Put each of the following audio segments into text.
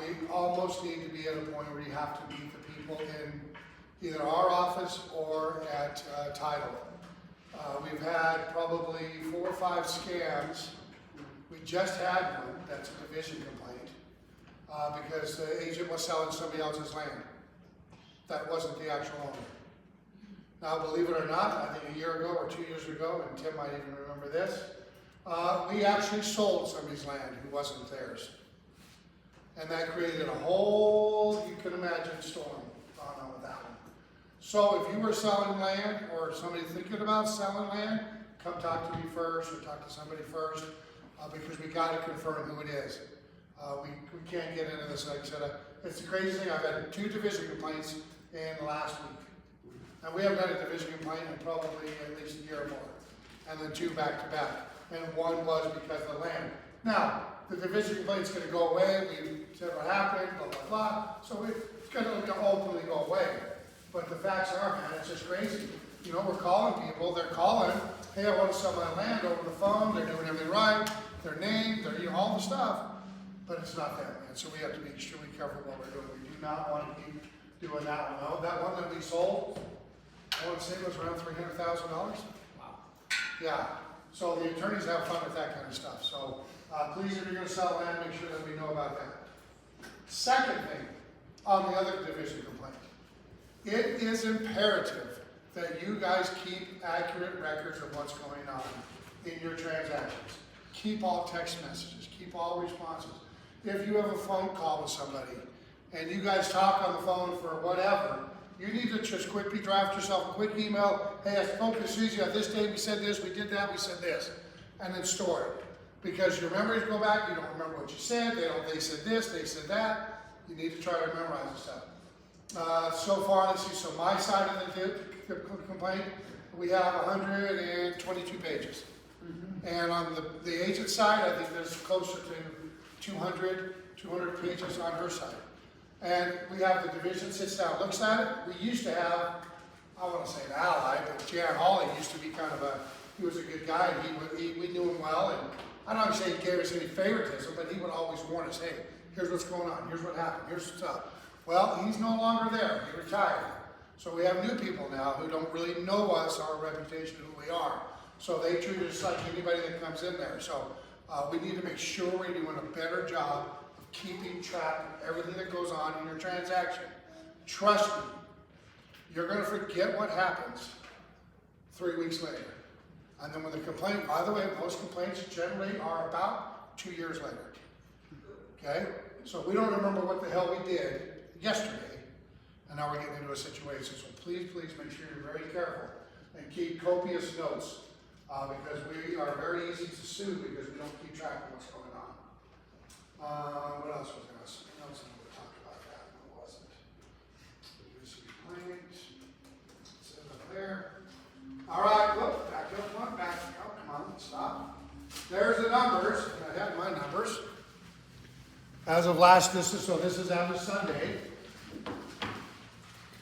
we almost need to be at a point where you have to meet the people in either our office or at title. We've had probably 4 or 5 scams. We just had one, that's a division complaint, because the agent was selling somebody else's land. That wasn't the actual owner. Now, believe it or not, I think a year ago or 2 years ago, and Tim might even remember this, we actually sold somebody's land who wasn't theirs. And that created a whole, you can imagine, storm going on with that one. So if you were selling land or somebody thinking about selling land, come talk to me first or talk to somebody first, because we got to confirm who it is. We can't get into this, like I said, it's the crazy thing, I've had 2 division complaints in the last week. And we haven't had a division complaint in probably at least a year or more. And then 2 back to back. And one was because of the land. Now, the division complaint's going to go away. We said what happened, blah, blah, blah. So it's going to ultimately go away. But the facts are, man, it's just crazy. You know, we're calling people. They're calling, hey, I want to sell my land over the phone. They're doing everything right. Their name, their, all the stuff. But it's not that, man. So we have to be extremely careful what we're doing. We do not want to keep doing that one. No, that one that we sold, I want to say it was around $300,000. Wow. Yeah. So the attorneys have fun with that kind of stuff. So please, if you're going to sell land, make sure that we know about that. Second thing, on the other division complaint, it is imperative that you guys keep accurate records of what's going on in your transactions. Keep all text messages, keep all responses. If you have a phone call with somebody and you guys talk on the phone for whatever, you need to just quickly draft yourself a quick email. Hey, I spoke to Susie on this day, we said this, we did that, we said this. And then store it. Because your memories go back, you don't remember what you said, they said this, they said that. You need to try to memorize the stuff. So far, let's see, so my side of the complaint, we have 122 pages. And on the agent side, I think there's closer to 200 pages on her side. And we have the division sits down, looks at it. We used to have, I want to say an ally, but Jan Hawley used to be kind of he was a good guy. We knew him well. And I don't say he gave us any favoritism, but he would always warn us, hey, here's what's going on, here's what happened, here's what's up. Well, he's no longer there, he retired. So we have new people now who don't really know us, our reputation, who we are. So they treat us like anybody that comes in there. So we need to make sure we're doing a better job of keeping track of everything that goes on in your transaction. Trust me, you're going to forget what happens 3 weeks later. And then when the complaint, by the way, most complaints generally are about 2 years later. Okay? So we don't remember what the hell we did yesterday, and now we're getting into a situation. So please, please make sure you're very careful and keep copious notes. Because we are very easy to sue because we don't keep track of what's going on. What else was there? Something else I would have talked about that. What was it? Produce complaint. It says up there. All right, look, back up one, back up. Come on, stop. There's the numbers. I have my numbers. As of this is as of Sunday.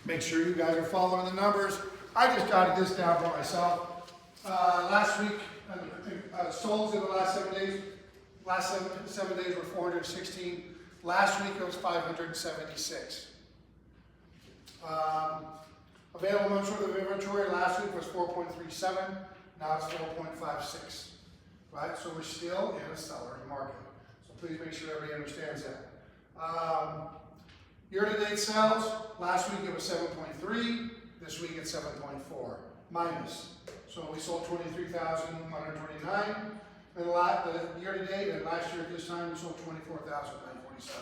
Make sure you guys are following the numbers. I just jotted this down for myself. Last week, souls in the last 7 days, last seven days were 416. Last week it was 576. Available months worth of inventory last week was 4.37. Now it's 4.56. Right? So we're still in a seller's market. So please make sure everybody understands that. Year-to-date sales, last week it was 7.3. This week it's 7.4. Minus. So we sold 23,129 in the year to date, and last year at this time we sold 24,947.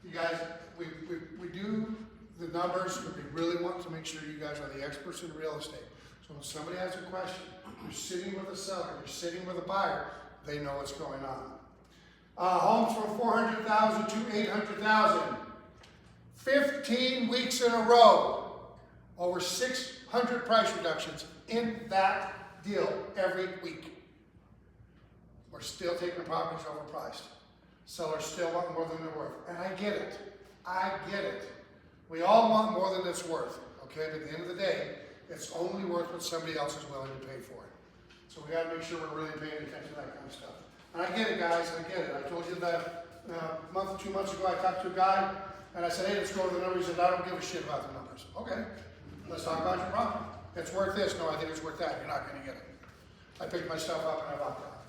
You guys, we do the numbers because we really want to make sure you guys are the experts in real estate. So when somebody has a question, you're sitting with a seller, you're sitting with a buyer, they know what's going on. Homes from 400,000 to 800,000. 15 weeks in a row. Over 600 price reductions in that deal every week. We're still taking properties overpriced. Sellers still want more than they're worth. And I get it. I get it. We all want more than it's worth. Okay, but at the end of the day, it's only worth what somebody else is willing to pay for it. So we got to make sure we're really paying attention to that kind of stuff. And I get it, guys. I get it. I told you that a month or 2 months ago, I talked to a guy, and I said, hey, let's go over the numbers. He said, I don't give a shit about the numbers. Okay, let's talk about your property. It's worth this. No, I think it's worth that. You're not going to get it. I picked my stuff up and I walked out.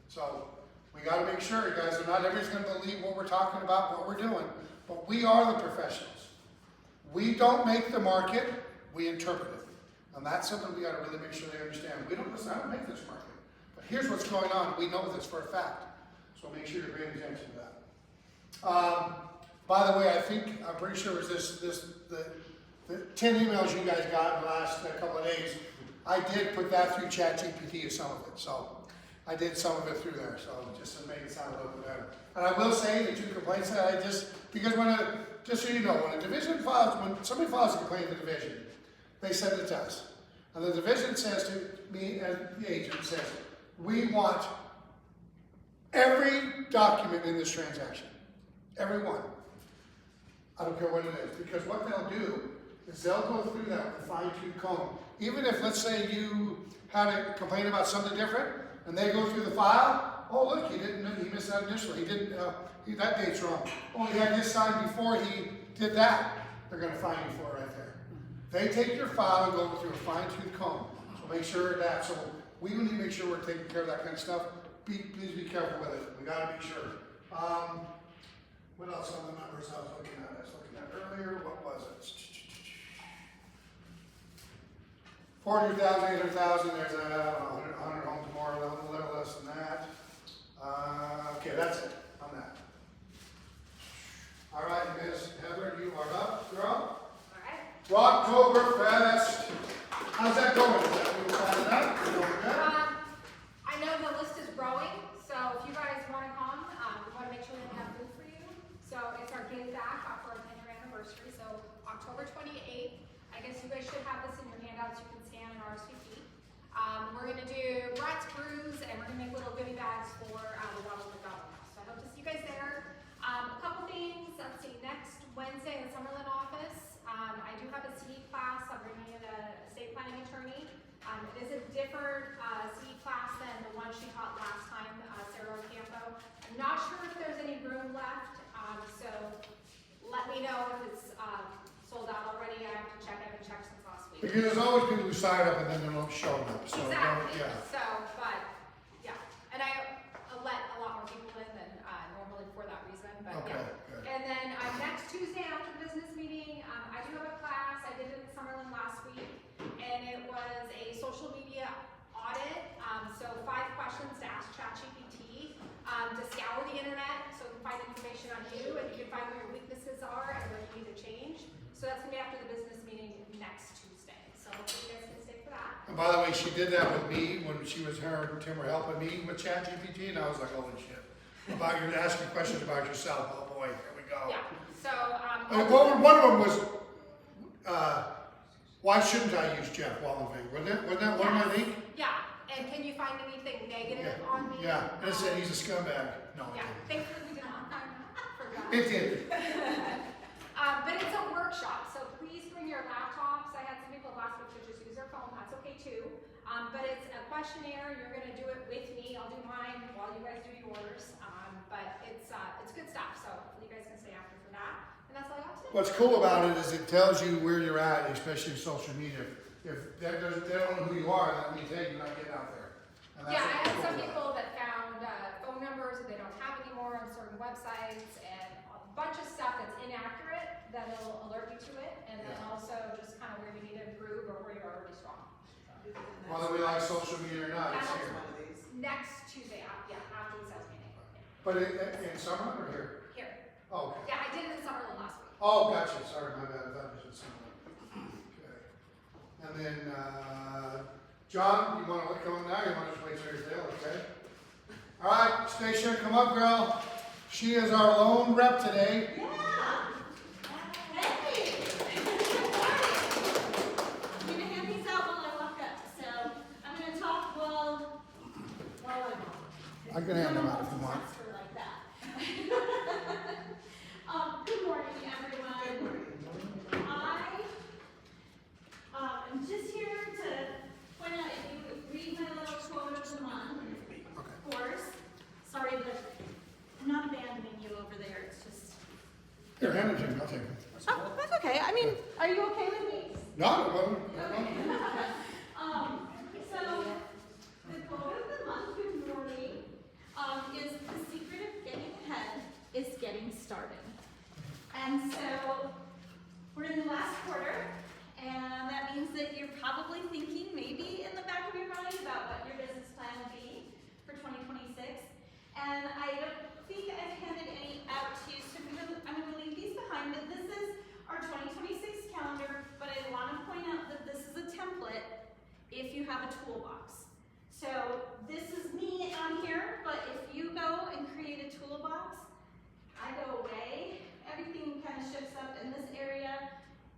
So we got to make sure, you guys, not everybody's going to believe what we're talking about, what we're doing, but we are the professionals. We don't make the market, we interpret it. And that's something we got to really make sure they understand. We don't listen, I don't make this market. But here's what's going on. We know this for a fact. So make sure you're paying attention to that. By the way, I'm pretty sure it was the 10 emails you guys got in the last couple of days. I did put that through ChatGPT, some of it. So I did some of it through there. So just to make it sound a little bit better. And I will say the 2 complaints that because just so you know, when a division when somebody files a complaint in the division, they send it to us. And the division says to me, as the agent says, we want every document in this transaction. Every one. I don't care what it is. Because what they'll do is they'll go through that with a fine-tooth comb. Even if, let's say, you had a complaint about something different, and they go through the file, oh look, he missed that initial. He didn't, that date's wrong. Oh, he had this signed before he did that. They're going to fine you for it right there. They take your file and go through a fine-tooth comb. So make sure that, so we need to make sure we're taking care of that kind of stuff. Please be careful with it. We got to be sure. What else on the numbers I was looking at? Earlier. What was it? 400,000, 800,000. There's 100 homes more, a little less than that. Okay, that's it on that. All right, Ms. Heather, you are up, girl. All right. Rocktoberfest. How's that going? Is that what we're finding out? I know the list is growing, so if you guys want to come, we want to make sure we have food for you. So it's our give back for our 10-year anniversary. So October 28th. I guess you guys should have this in your handouts. You can scan and RSVP. We're going to do brats, brews, and we're going to make little goodie bags for the Donald McDonald House. So I hope to see you guys there. A couple things. Let's see. Next Wednesday in the Summerlin office, I do have a CE class. I'm bringing in a estate planning attorney. It is a different CE class than the one she taught last time, Sarah Ocampo. I'm not sure if there's any room left, so let me know if it's sold out already. I have to check. I haven't checked since last week. Because there's always people who sign up and then they don't show up. So exactly. Yeah. So, but yeah, and I let a lot more people in than normally for that reason. But okay, yeah. Good. And then next Tuesday after the business meeting, I do have a class. I did it in Summerlin last week, and it was a social media audit. So 5 questions to ask ChatGPT to scour the internet, so you can find information on you, and you can find where your weaknesses are and where you need to change. So that's gonna be after the business meeting next Tuesday. So hopefully you guys can stay for that. And by the way, she did that with me when her and Tim were helping me with ChatGPT, and I was like, holy shit. About you asking questions about yourself. Oh boy, here we go. Yeah. So one of them was, why shouldn't I use Jeff Wallenving? Wasn't that one of my link? yeah. And can you find anything negative on me? Yeah. And it said he's a scumbag. No. Yeah. Thankfully we did not find that. Forgot. It did. But it's a workshop, so please bring your laptops. I had some people last week who just use their phone. That's okay too. But it's a questionnaire. You're going to do it with me. I'll do mine while you guys do yours. But it's good stuff. So you guys can stay after for that. And that's all I got today. What's cool about it is it tells you where you're at, especially in social media. If they don't know who you are, that means, hey, you're not getting out there. And that's Yeah, I had cool some about people that found phone numbers that they don't have anymore on certain websites, and a bunch of stuff that's inaccurate that'll alert you to it, and then also just kind of where you need to improve or where you're already strong. So. Whether we like social media or not, it's That's here. one of these. Next Tuesday, after the sales meeting. Yeah. But in Summerlin or here? Here. Oh, okay. Yeah, I did it in Summerlin last week. Oh, gotcha. Sorry, my bad. I thought it was in Summerlin. Okay. And then, John, you want to come on now? You want to just wait till you're there, okay? All right, Stacia, come up, girl. She is our lone rep today. Yeah. Hey. I'm gonna hand these out while I walk up. So I'm gonna talk while I'm. I can hand them out if you want. Like that. Good morning, everyone. I am just here to point out if you read my little quote of the month. Of course. Sorry, but I'm not a band Here, hand it to me, I'll take it. Oh, that's okay. I mean, are you okay with me? No, So, the quote of the month, good morning, is the secret of getting ahead is getting started. And so, we're in the last quarter, and that means that you're probably thinking maybe in the back of your mind about what your business plan will be for 2026. And I don't think I've handed any out to you, so I'm going to leave these behind, but this is our 2026 calendar, but I want to point out that this is a template if you have a toolbox. So this is me on here, but if you go and create a toolbox, I go away, everything kind of shifts up, and this area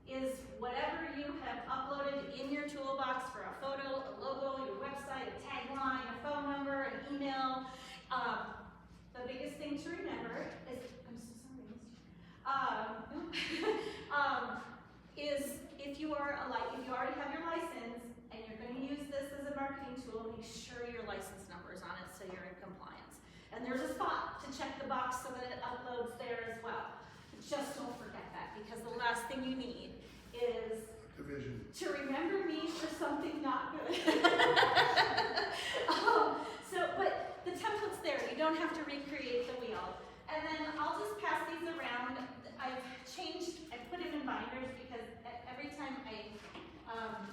is whatever you have uploaded in your toolbox for a photo, a logo, your website, a tagline, a phone number, an email. The biggest thing to remember is, I'm so sorry, is if you already have your license and you're going to use this as a marketing tool, make sure your license number is on it so you're in compliance. And there's a spot to check the box so that it uploads there as well. Just don't forget that, because the last thing you need is division. to remember me for something not good. But the template's there. You don't have to recreate the wheel. And then I'll just pass these around. I put them in binders because every time I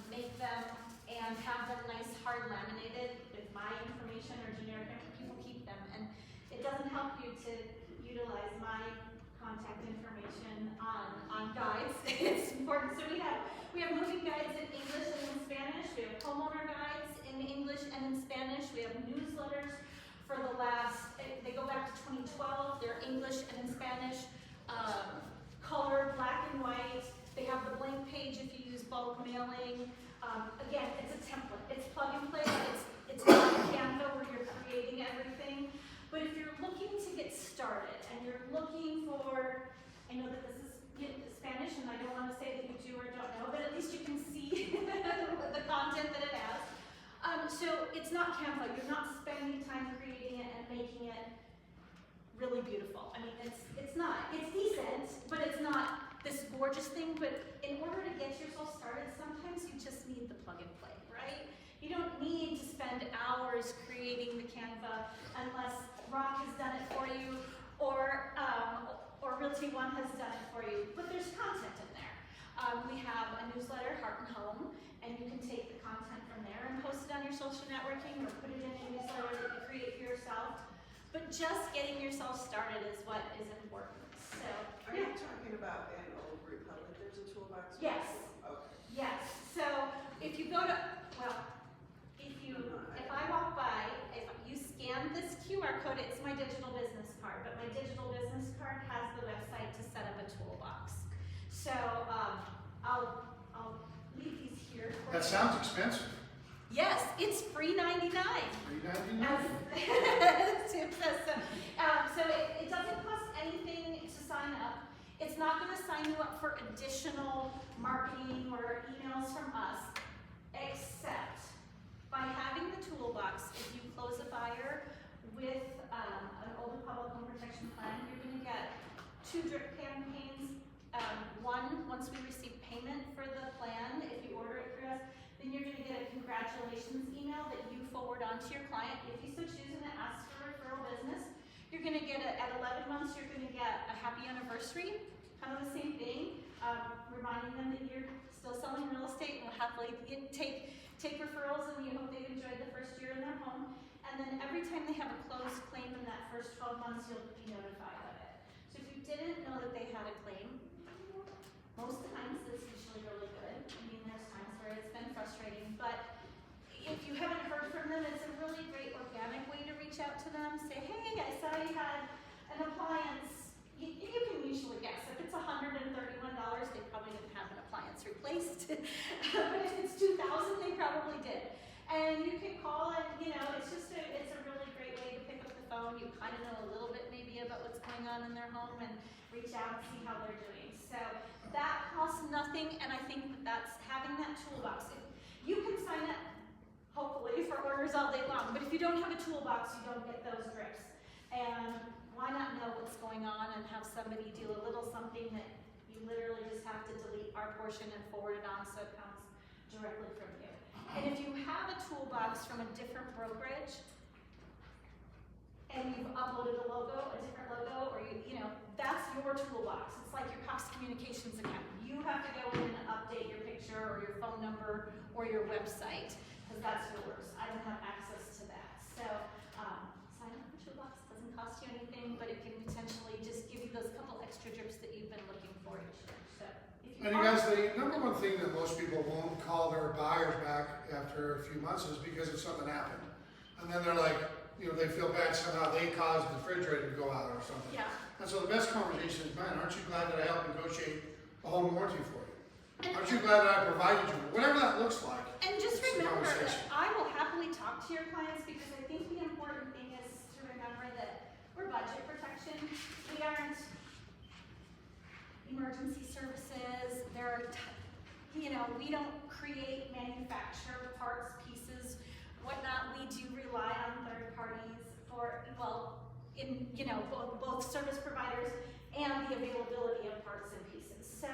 make them and have them nice hard laminated with my information or generic, people keep them. And it doesn't help you to utilize my contact information on guides. It's important. So we have moving guides in English and in Spanish. We have homeowner guides in English and in Spanish. We have newsletters for the last, they go back to 2012. They're English and in Spanish, colored, black and white. They have the blank page if you use bulk mailing. Again, it's a template. It's plug and play. It's not Canva where you're creating everything. But if you're looking to get started and you're looking for, I know that this is Spanish and I don't want to say that you do or don't know, but at least you can see the content that it has. So it's not Canva. You're not spending time creating it and making it really beautiful. I mean, it's not. It's decent, but it's not this gorgeous thing. But in order to get yourself started, sometimes you just need the plug and play, right? You don't need to spend hours creating the Canva unless Rock has done it for you, or Realty One has done it for you. But there's content in there. We have a newsletter, Heart and Home, and you can take the content from there and post it on your social networking or put it in a newsletter that you create for yourself. But just getting yourself started is what is important. So, are you talking about in Old Republic? There's a toolbox. Yes. Okay. Yes. So if you go to, if I walk by, if you scan this QR code, it's my digital business card, but my digital business card has the website to set up a toolbox. So I'll leave these here. That sounds expensive. Yes, it's free $99. $3.99. As Tim says so. So it doesn't cost anything to sign up. It's not going to sign you up for additional marketing or emails from us, except by having the toolbox. If you close a buyer with an Old Republic Home Protection Plan, you're going to get 2 drip campaigns. One, once we receive payment for the plan, if you order it through us, then you're going to get a congratulations email that you forward on to your client. If you so choose and it asks for referral business, you're going to get at 11 months, you're going to get a happy anniversary, kind of the same thing, reminding them that you're still selling real estate and will happily take referrals, and you hope they've enjoyed the first year in their home. And then every time they have a closed claim in that first 12 months, you'll be notified of it. So if you didn't know that they had a claim, most times it's usually really good. I mean, there's times where it's been frustrating, but if you haven't heard from them, it's a really great organic way to reach out to them. Say, hey, I saw you had an appliance. You can usually guess. If it's $131, they probably didn't have an appliance replaced. But if it's $2,000, they probably did. And you can call and, it's a really great way to pick up the phone. You kind of know a little bit maybe about what's going on in their home and reach out and see how they're doing. So that costs nothing, and I think that's having that toolbox. You can sign up, hopefully, for orders all day long, but if you don't have a toolbox, you don't get those drips. And why not know what's going on and have somebody do a little something that you literally just have to delete our portion and forward it on so it comes directly from you. And if you have a toolbox from a different brokerage and you've uploaded a different logo, or you know, that's your toolbox. It's like your Cox Communications account. You have to go in and update your picture or your phone number or your website, because that's yours. I don't have access to that. So sign up for Toolbox. Doesn't cost you anything, but it can potentially just give you those couple extra drips that you've been looking for each year. So if you And you guys, the number one thing that most people won't call their buyers back after a few months is because if something happened. And then they're like, you know, they feel bad somehow they caused the refrigerator to go out or something. Yeah. And so the best conversation is, man, aren't you glad that I helped negotiate a home warranty for you? Aren't you glad that I provided you, whatever that looks like. And just it's a remember that conversation. I will happily talk to your clients, because I think the important thing is to remember that we're budget protection. We aren't emergency services. There are, you know, we don't create, manufacture parts, pieces, whatnot. We do rely on third parties for, well, in, you know, both service providers and the availability of parts and pieces. So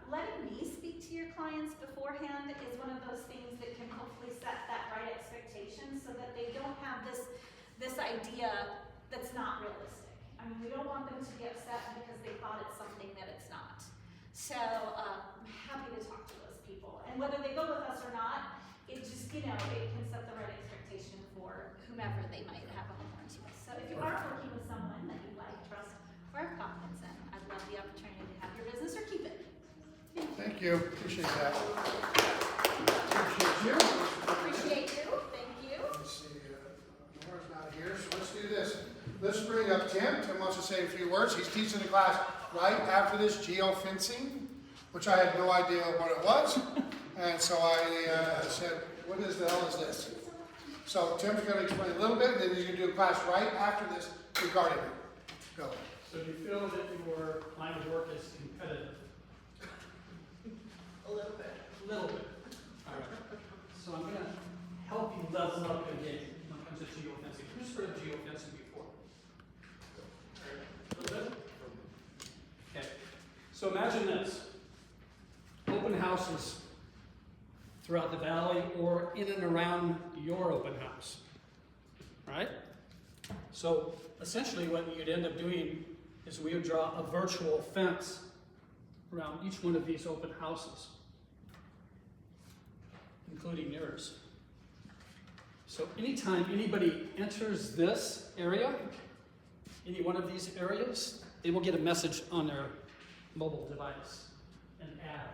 letting me speak to your clients beforehand is one of those things that can hopefully set that right expectation, so that they don't have this idea that's not realistic. I mean, we don't want them to be upset because they thought it's something that it's not. So I'm happy to talk to those people, and whether they go with us or not, it just, you know, it can set the right expectation for whomever they might have a home warranty with. So if you are working with someone that you like, trust, or have confidence in, I'd love the opportunity to have your business or keep it. Thank you, appreciate that. Appreciate you. Appreciate you, thank you. Let's see, Nora's not here, so let's do this. Let's bring up Tim. Tim wants to say a few words. He's teaching the class right after this, geofencing, which I had no idea what it was. And so I said, what is the hell is this? So Tim's going to explain a little bit, and then he's going to do a class right after this regarding it. Go. So do you feel that your line of work is competitive? A little bit. A little bit. All right. So I'm going to help you level up again when it comes to geofencing. Who's heard of geofencing before? A little bit? Okay. So imagine this. Open houses throughout the valley or in and around your open house. Right? So essentially what you'd end up doing is we would draw a virtual fence around each one of these open houses, including yours. So anytime anybody enters this area, any one of these areas, they will get a message on their mobile device, an ad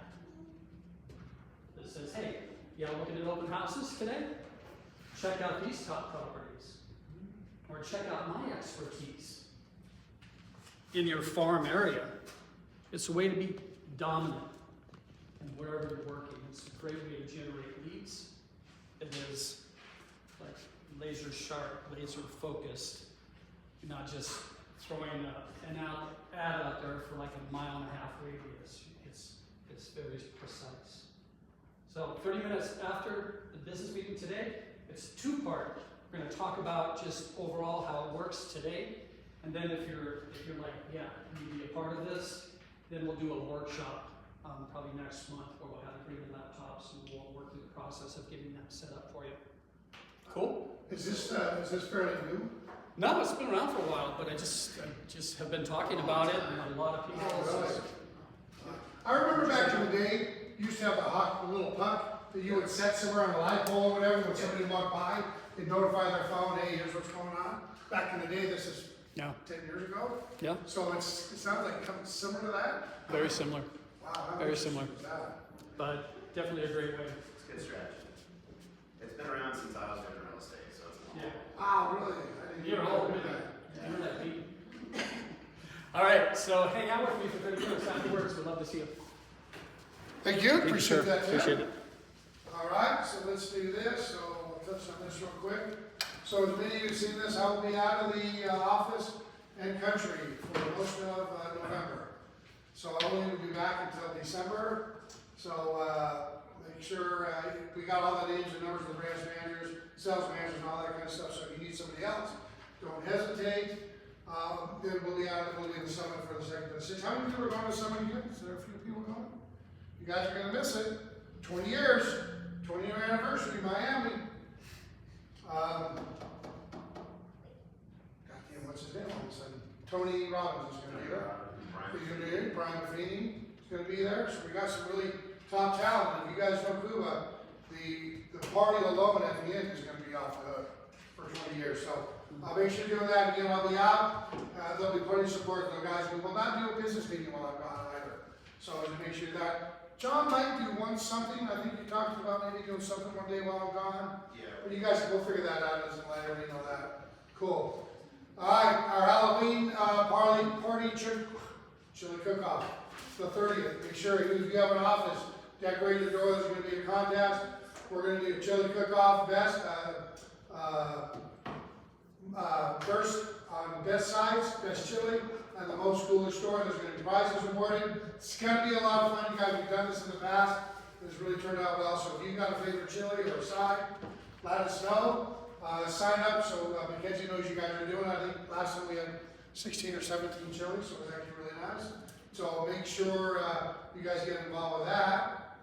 that says, hey, y'all looking at open houses today? Check out these top properties. Or check out my expertise in your farm area. It's a way to be dominant in wherever you're working. It's a great way to generate leads. It is like laser sharp, laser focused. You're not just throwing an ad out there for like a 1.5 mile radius. It's very precise. So 30 minutes after the business meeting today, it's two-part. We're going to talk about just overall how it works today, and then if you're like, yeah, you need to be a part of this, then we'll do a workshop probably next month where we'll have to bring the laptops and we'll work through the process of getting that set up for you. Cool. Is this fairly new? No, it's been around for a while, but I just have been talking about it, and a lot of people. Really? I remember back in the day, you used to have a little puck that you would set somewhere on a light pole or whatever. When somebody walked by, they'd notify their phone, hey, here's what's going on. Back in the day, this is Yeah. 10 years ago. Yeah. So it sounds like something similar to that. Very similar, Wow. how very interesting similar. is that? but definitely a great way. It's a good strategy. It's been around since I was in real estate, so it's a long Yeah. Wow, really? I didn't You're even all know with that. it. You're that beat. All right, so hang out with me for 30 minutes afterwards. We'd love to see you. Thank you, appreciate that. Tim. Appreciate it. All right, so let's do this. So I'll touch on this real quick. So as many of you have seen this, I will be out of the office and country for most of November. So I won't even be back until December. So make sure we got all the names and numbers of the branch managers, sales managers, and all that kind of stuff. So if you need somebody else, don't hesitate. Then we'll be in the summit for the second to the sixth. How many people are going to the summit again? Is there a few people going? You guys are gonna miss it. 20 years, 20-year anniversary, Miami. Goddamn, what's his name all of a sudden? Tony Robbins is gonna be there. He's gonna be here. Brian Buffini is gonna be there. So we got some really top talent. If you guys know Cuba, the party alone at the end is gonna be off the hook for 20 years. So make sure you're doing that. Again, I'll be out. There'll be plenty of support for the guys. We will not do a business meeting while I'm gone either. So to make sure that John might do something. I think you talked about maybe doing something one day while I'm gone. Yeah. But you guys will figure that out as a later. We know that. Cool. All right, our Halloween party chili cook-off. The 30th. Make sure if you have an office, decorate the door. There's going to be a contest. We're going to do a chili cook-off best. First on best sides, best chili, and the most foolish store. There's going to be prizes awarded. It's going to be a lot of fun. You guys have done this in the past. It's really turned out well. So if you've got a favorite chili or side, let us know. Sign up so Mackenzie knows you guys are doing it. I think last time we had 16 or 17 chilies, so it was actually really nice. So make sure you guys get involved with that.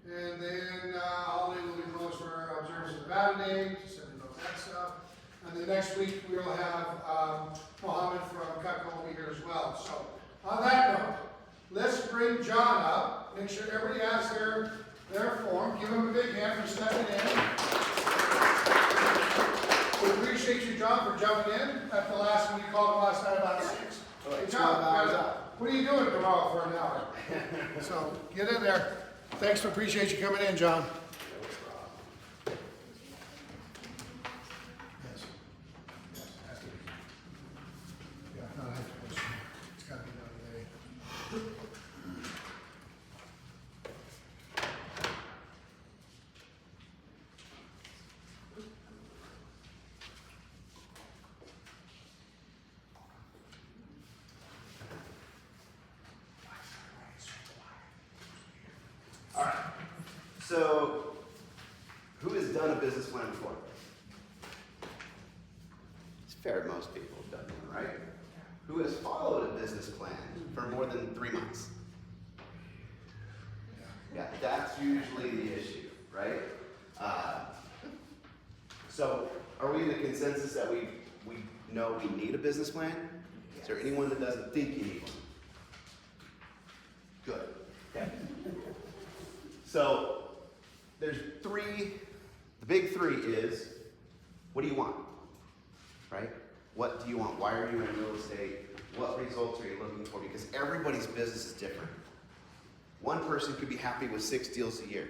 And then holiday will be closed for observance of Nevada Day, just so you know that stuff. And then next week we'll have Mohammed from Cutco will be here as well. So on that note, let's bring John up. Make sure everybody has their form. Give him a big hand for stepping in. We appreciate you, John, for jumping in at the last when you called him last night about 6. Hey, John, what are you doing tomorrow for an hour? So get in there. Thanks, we appreciate you coming in, John. So, who has done a business plan before? It's fair, most people have done one, right? Who has followed a business plan for more than 3 months? Yeah, that's usually the issue, right? So, are we in the consensus that we know we need a business plan? Is there anyone that doesn't think you need one? Good. Okay. So, there's the big three is, what do you want, right? What do you want? Why are you in real estate? What results are you looking for? Because everybody's business is different. One person could be happy with 6 deals a year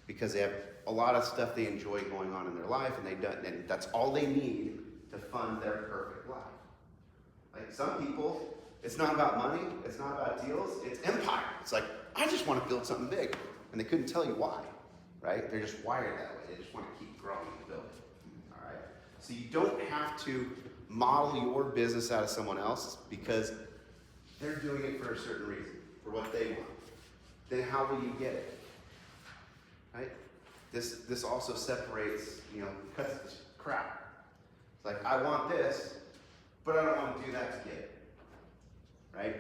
because they have a lot of stuff they enjoy going on in their life and that's all they need to fund their perfect life. Like some people, it's not about money, it's not about deals, it's empire. It's like, I just want to build something big. And they couldn't tell you why, right? They're just wired that way. They just want to keep growing and building, all right? So you don't have to model your business out of someone else's because they're doing it for a certain reason, for what they want. Then how will you get it, right? This also separates, cuts the crap. It's like, I want this, but I don't want to do that to get it, right?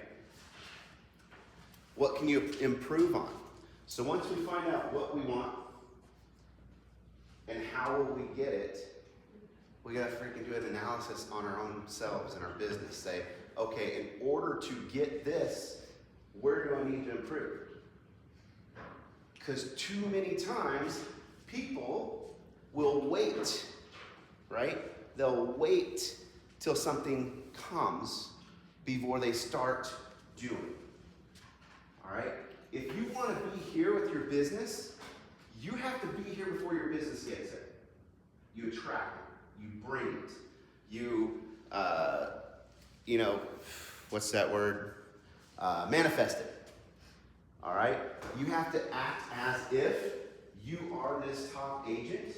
What can you improve on? So once we find out what we want and how will we get it, we gotta freaking do an analysis on our own selves and our business. Say, okay, in order to get this, where do I need to improve? Because too many times, people will wait, right? They'll wait till something comes before they start doing, all right? If you want to be here with your business, you have to be here before your business gets there. You attract it. You bring it. You, what's that word? Manifest it. All right? You have to act as if you are this top agent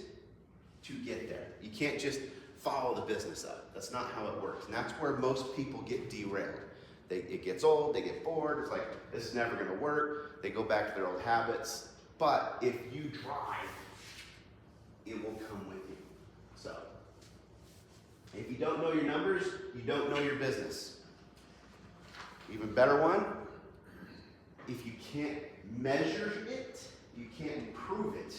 to get there. You can't just follow the business up. That's not how it works. And that's where most people get derailed. It gets old, they get bored, it's like, this is never gonna work, they go back to their old habits. But if you drive, it will come with you. So, If you don't know your numbers, you don't know your business. Even better one, if you can't measure it, you can't improve it.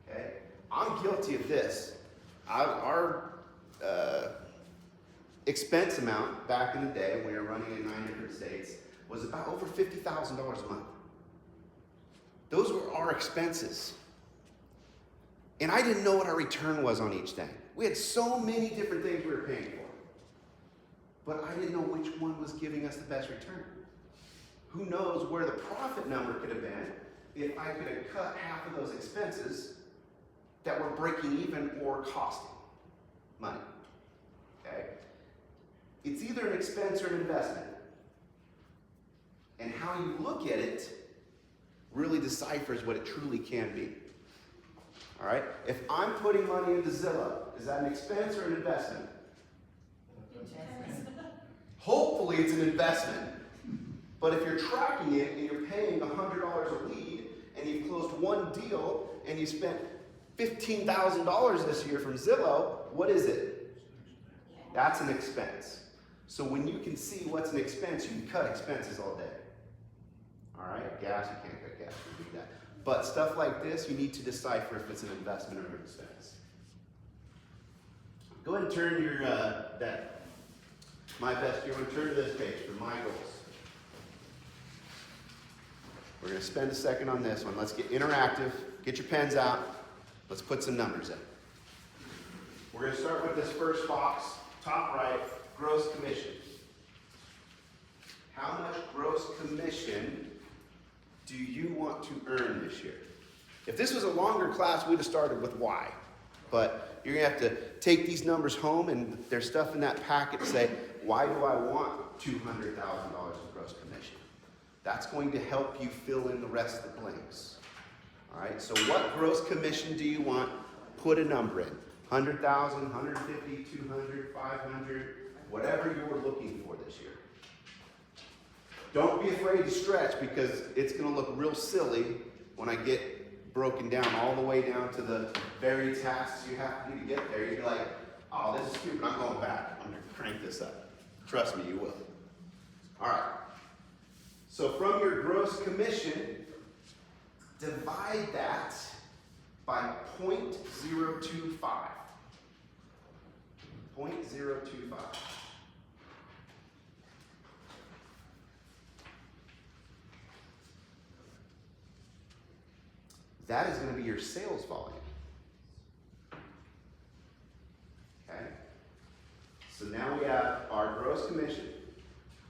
Okay? I'm guilty of this. Our expense amount back in the day when we were running in 9 different states was about over $50,000 a month. Those were our expenses. And I didn't know what our return was on each thing. We had so many different things we were paying for. But I didn't know which one was giving us the best return. Who knows where the profit number could have been if I could have cut half of those expenses that were breaking even or costing money. Okay? It's either an expense or an investment. And how you look at it really deciphers what it truly can be. All right? If I'm putting money into Zillow, is that an expense or an investment? Hopefully it's an investment. But if you're tracking it and you're paying $100 a lead and you've closed one deal and you spent $15,000 this year from Zillow, what is it? That's an expense. So when you can see what's an expense, you can cut expenses all day. All right? Gas, you can't cut gas, you can do that. But stuff like this, you need to decipher if it's an investment or an expense. Go ahead and turn your, my best, you're going to turn to this page for my goals. We're going to spend a second on this one. Let's get interactive. Get your pens out. Let's put some numbers in. We're going to start with this first box, top right, gross commission. How much gross commission do you want to earn this year? If this was a longer class, we'd have started with why. But you're going to have to take these numbers home, and there's stuff in that packet to say, why do I want $200,000 of gross commission? That's going to help you fill in the rest of the blanks. All right, so what gross commission do you want? Put a number in. 100,000, 150, 200, 500, whatever you were looking for this year. Don't be afraid to stretch, because it's going to look real silly when I get broken down all the way down to the very tasks you have to do to get there. You'll be like, oh, this is stupid, I'm going back. I'm going to crank this up. Trust me, you will. All right. So from your gross commission, divide that by 0.025. 0.025. That is going to be your sales volume. Okay? So now we have our gross commission,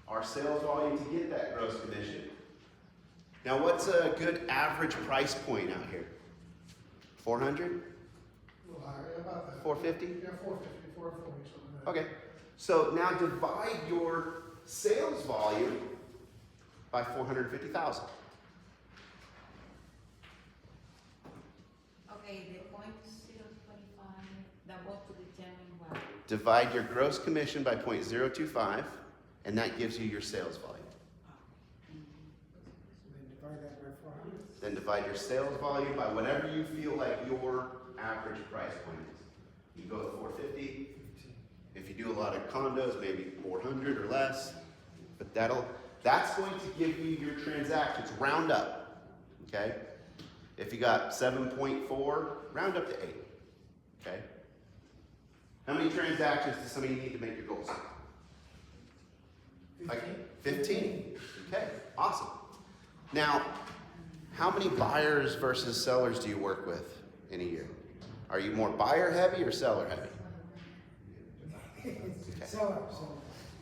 our sales volume to get that gross commission. Now what's a good average price point out here? 400? A little higher, about that. 450? Yeah, 450, 440, something like that. Okay. So now divide your sales volume by 450,000. Okay, the 0.025, that was to determine what? Divide your gross commission by 0.025, and that gives you your sales volume. Then divide that by 400. Then divide your sales volume by whatever you feel like your average price point is. You go with 450. If you do a lot of condos, maybe 400 or less. But that's going to give you your transactions. Round up. Okay? If you got 7.4, round up to 8. Okay? How many transactions does somebody need to make your goals? 15. Okay, awesome. Now, how many buyers versus sellers do you work with in a year? Are you more buyer heavy or seller heavy? Okay. Seller.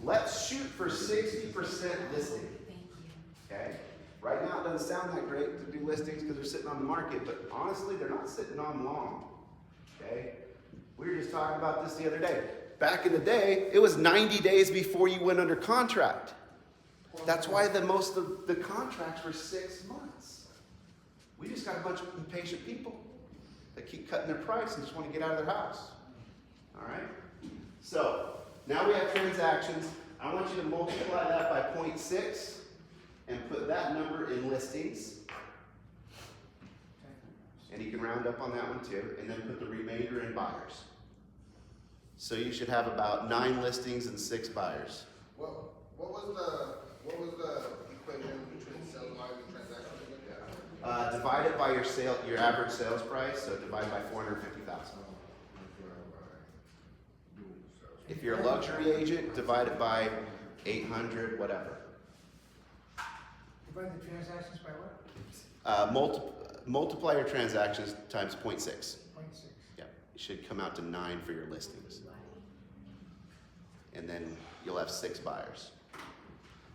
Let's shoot for 60% listing. Okay? Right now it doesn't sound that great to do listings because they're sitting on the market, but honestly, they're not sitting on long. Okay? We were just talking about this the other day. Back in the day, it was 90 days before you went under contract. That's why most of the contracts were 6 months. We just got a bunch of impatient people that keep cutting their price and just want to get out of their house. All right? So, now we have transactions. I want you to multiply that by 0.6 and put that number in listings. And you can round up on that one too. And then put the remainder in buyers. So you should have about 9 listings and 6 buyers. What was the equation between sales volume and transactions? Divide it by your average sales price, so divide by 450,000. If you're a luxury agent, divide it by 800, whatever. Divide the transactions by what? Multiply your transactions times 0.6. 0.6. Yeah, it should come out to 9 for your listings. And then you'll have 6 buyers.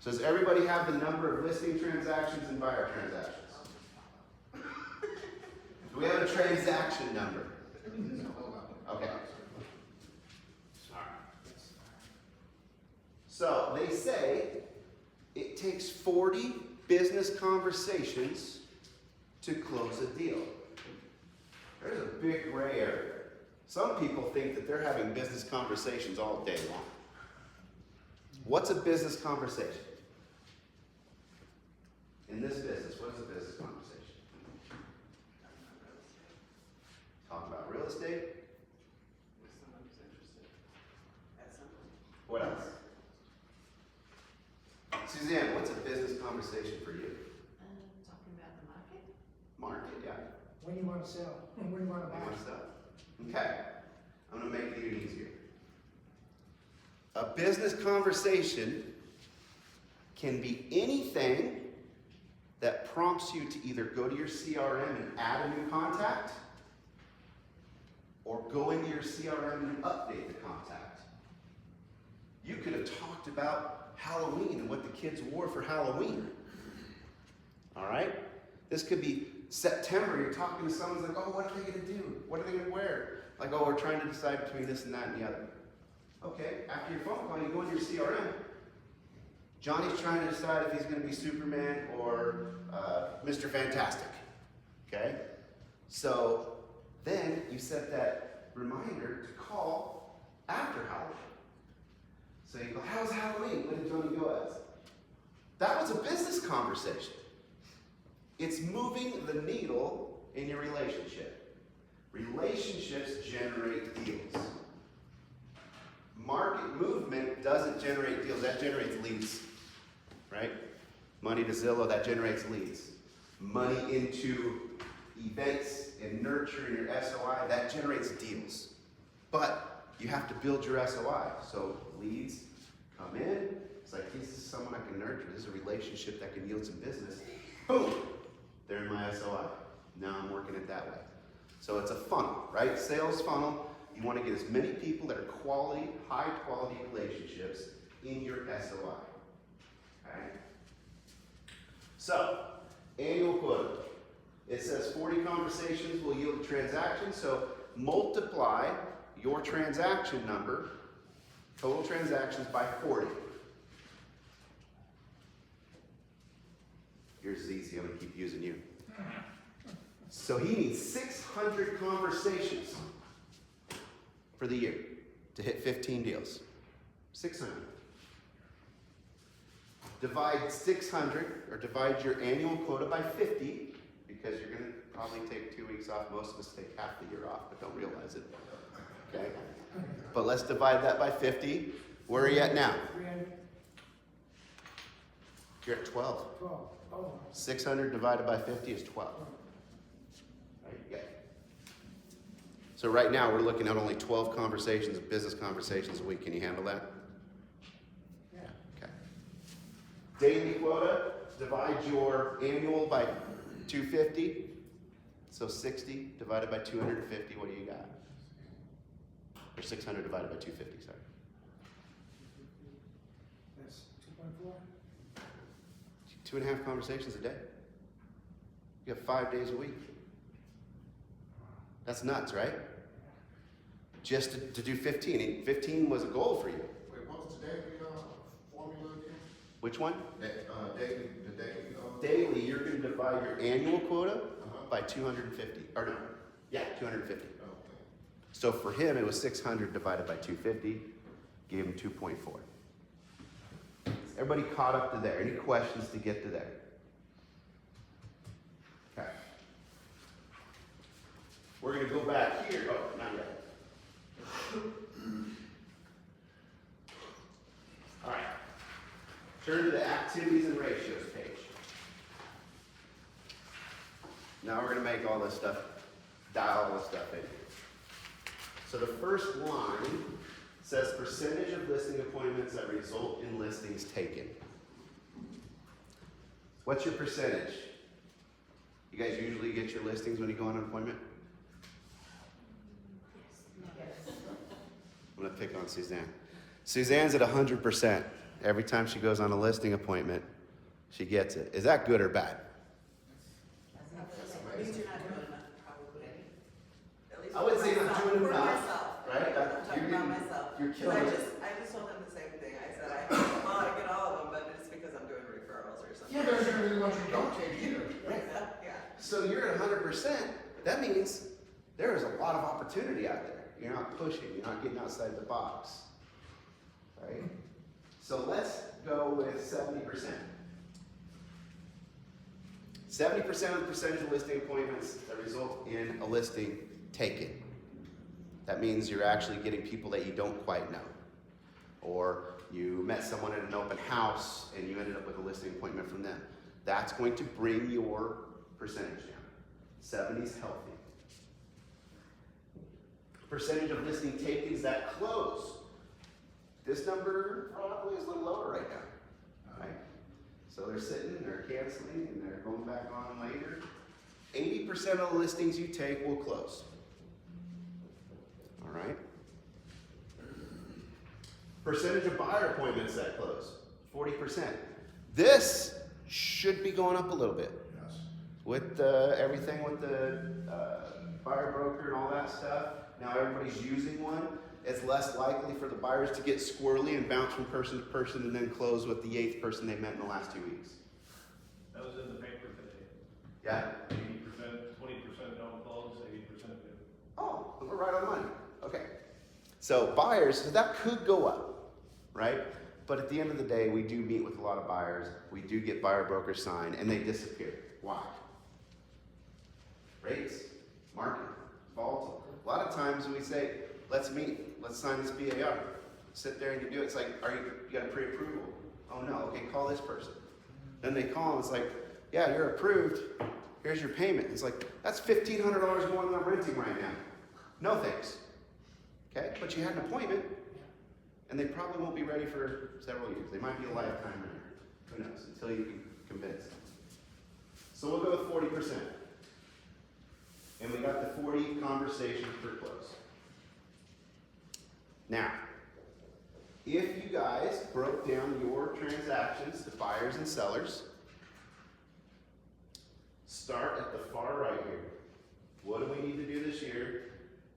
So does everybody have the number of listing transactions and buyer transactions? Do we have a transaction number? Okay. So they say it takes 40 business conversations to close a deal. There's a big gray area. Some people think that they're having business conversations all day long. What's a business conversation? In this business, what is a business conversation? Talk about real estate. If someone's interested at something. What else? Suzanne, what's a business conversation for you? Talking about the market? Market, yeah. When you want to sell and when you want to You buy. want stuff? Okay. I'm going to make it even easier. A business conversation can be anything that prompts you to either go to your CRM and add a new contact, or go into your CRM and update the contact. You could have talked about Halloween and what the kids wore for Halloween. All right? This could be September, you're talking to someone who's like, oh, what are they going to do? What are they going to wear? Like, oh, we're trying to decide between this and that and the other. Okay, after your phone call, you go into your CRM. Johnny's trying to decide if he's going to be Superman or Mr. Fantastic. Okay? So then you set that reminder to call after Halloween. So you go, how's Halloween? What did Johnny go as? That was a business conversation. It's moving the needle in your relationship. Relationships generate deals. Market movement doesn't generate deals, that generates leads, right? Money to Zillow, that generates leads. Money into events and nurturing your SOI, that generates deals. But you have to build your SOI. So leads come in, it's like, this is someone I can nurture, this is a relationship that can yield some business. Boom, they're in my SOI. Now I'm working it that way. So it's a funnel, right? Sales funnel. You want to get as many people that are quality, high quality relationships in your SOI. Okay? So, annual quota. It says 40 conversations will yield a transaction, so multiply your transaction number, total transactions, by 40. Yours is easy, I'm going to keep using you. So he needs 600 conversations for the year to hit 15 deals. 600. Divide 600, or divide your annual quota by 50, because you're going to probably take 2 weeks off. Most of us take half the year off, but don't realize it. Okay? But let's divide that by 50. Where are you at now? 300, You're at 12. 12. Oh, 600 divided by 50 is 12. Right? Yeah. So right now we're looking at only 12 conversations, business conversations a week. Can you handle that? yeah. Okay. Daily quota, divide your annual by 250. So 60 divided by 250, what do you got? Or 600 divided by 250, sorry. That's 2.4. 2.5 conversations a day. You have 5 days a week. That's nuts, right? Just to do 15. And 15 was a goal for you. Wait, what was the daily formula again? Which one? The daily. Daily, you're going to divide your annual quota by 250. Or no, yeah, 250. Okay. So for him, it was 600 divided by 250. Gave him 2.4. Everybody caught up to there? Any questions to get to there? Okay. We're going to go back here. Oh, not yet. Turn to the activities and ratios page. Now we're going to make all this stuff, dial all this stuff in. So the first line says percentage of listing appointments that result in listings taken. What's your percentage? You guys usually get your listings when you go on an appointment? I'm going to pick on Suzanne. Suzanne's at 100%. Every time she goes on a listing appointment, she gets it. Is that good or bad? That means you're not doing enough, probably. At least I would for say not myself, doing for enough, myself. right? I'm talking about myself. You're 'Cause killing it. I just told them the same thing. I said, I get all of them, but it's because I'm doing referrals or something. Yeah, there's gonna be the ones you don't take either. Yeah. So you're at 100%. That means there is a lot of opportunity out there. You're not pushing. You're not getting outside the box. Right? So let's go with 70%. 70% of the percentage of listing appointments that result in a listing taken. That means you're actually getting people that you don't quite know. Or you met someone at an open house and you ended up with a listing appointment from them. That's going to bring your percentage down. 70 is healthy. Percentage of listing takens that close. This number probably is a little lower right now. Right? So they're sitting, they're canceling, and they're going back on later. 80% of the listings you take will close. All right? Percentage of buyer appointments that close, 40%. This should be going up a little bit. Yes. With everything with the buyer broker and all that stuff. Now everybody's using one. It's less likely for the buyers to get squirrely and bounce from person to person and then close with the 8th person they met in the last 2 weeks. That was in the paper today. Yeah? 80%, 20% don't close, 80% do. Oh, we're right on money. Okay. So buyers, so that could go up, right? But at the end of the day, we do meet with a lot of buyers. We do get buyer brokers signed, and they disappear. Why? Rates, market, volatile. A lot of times we say, let's meet, let's sign this BAR. Sit there and you do it. It's like, you got a pre-approval? Oh no, okay, call this person. Then they call and it's like, yeah, you're approved. Here's your payment. It's like, that's $1,500 more than I'm renting right now. No thanks. Okay, but you had an appointment, and they probably won't be ready for several years. They might be a lifetime renter. Who knows, until you can convince them. So we'll go with 40%. And we got the 40 conversations per close. Now, if you guys broke down your transactions to buyers and sellers, start at the far right here. What do we need to do this year?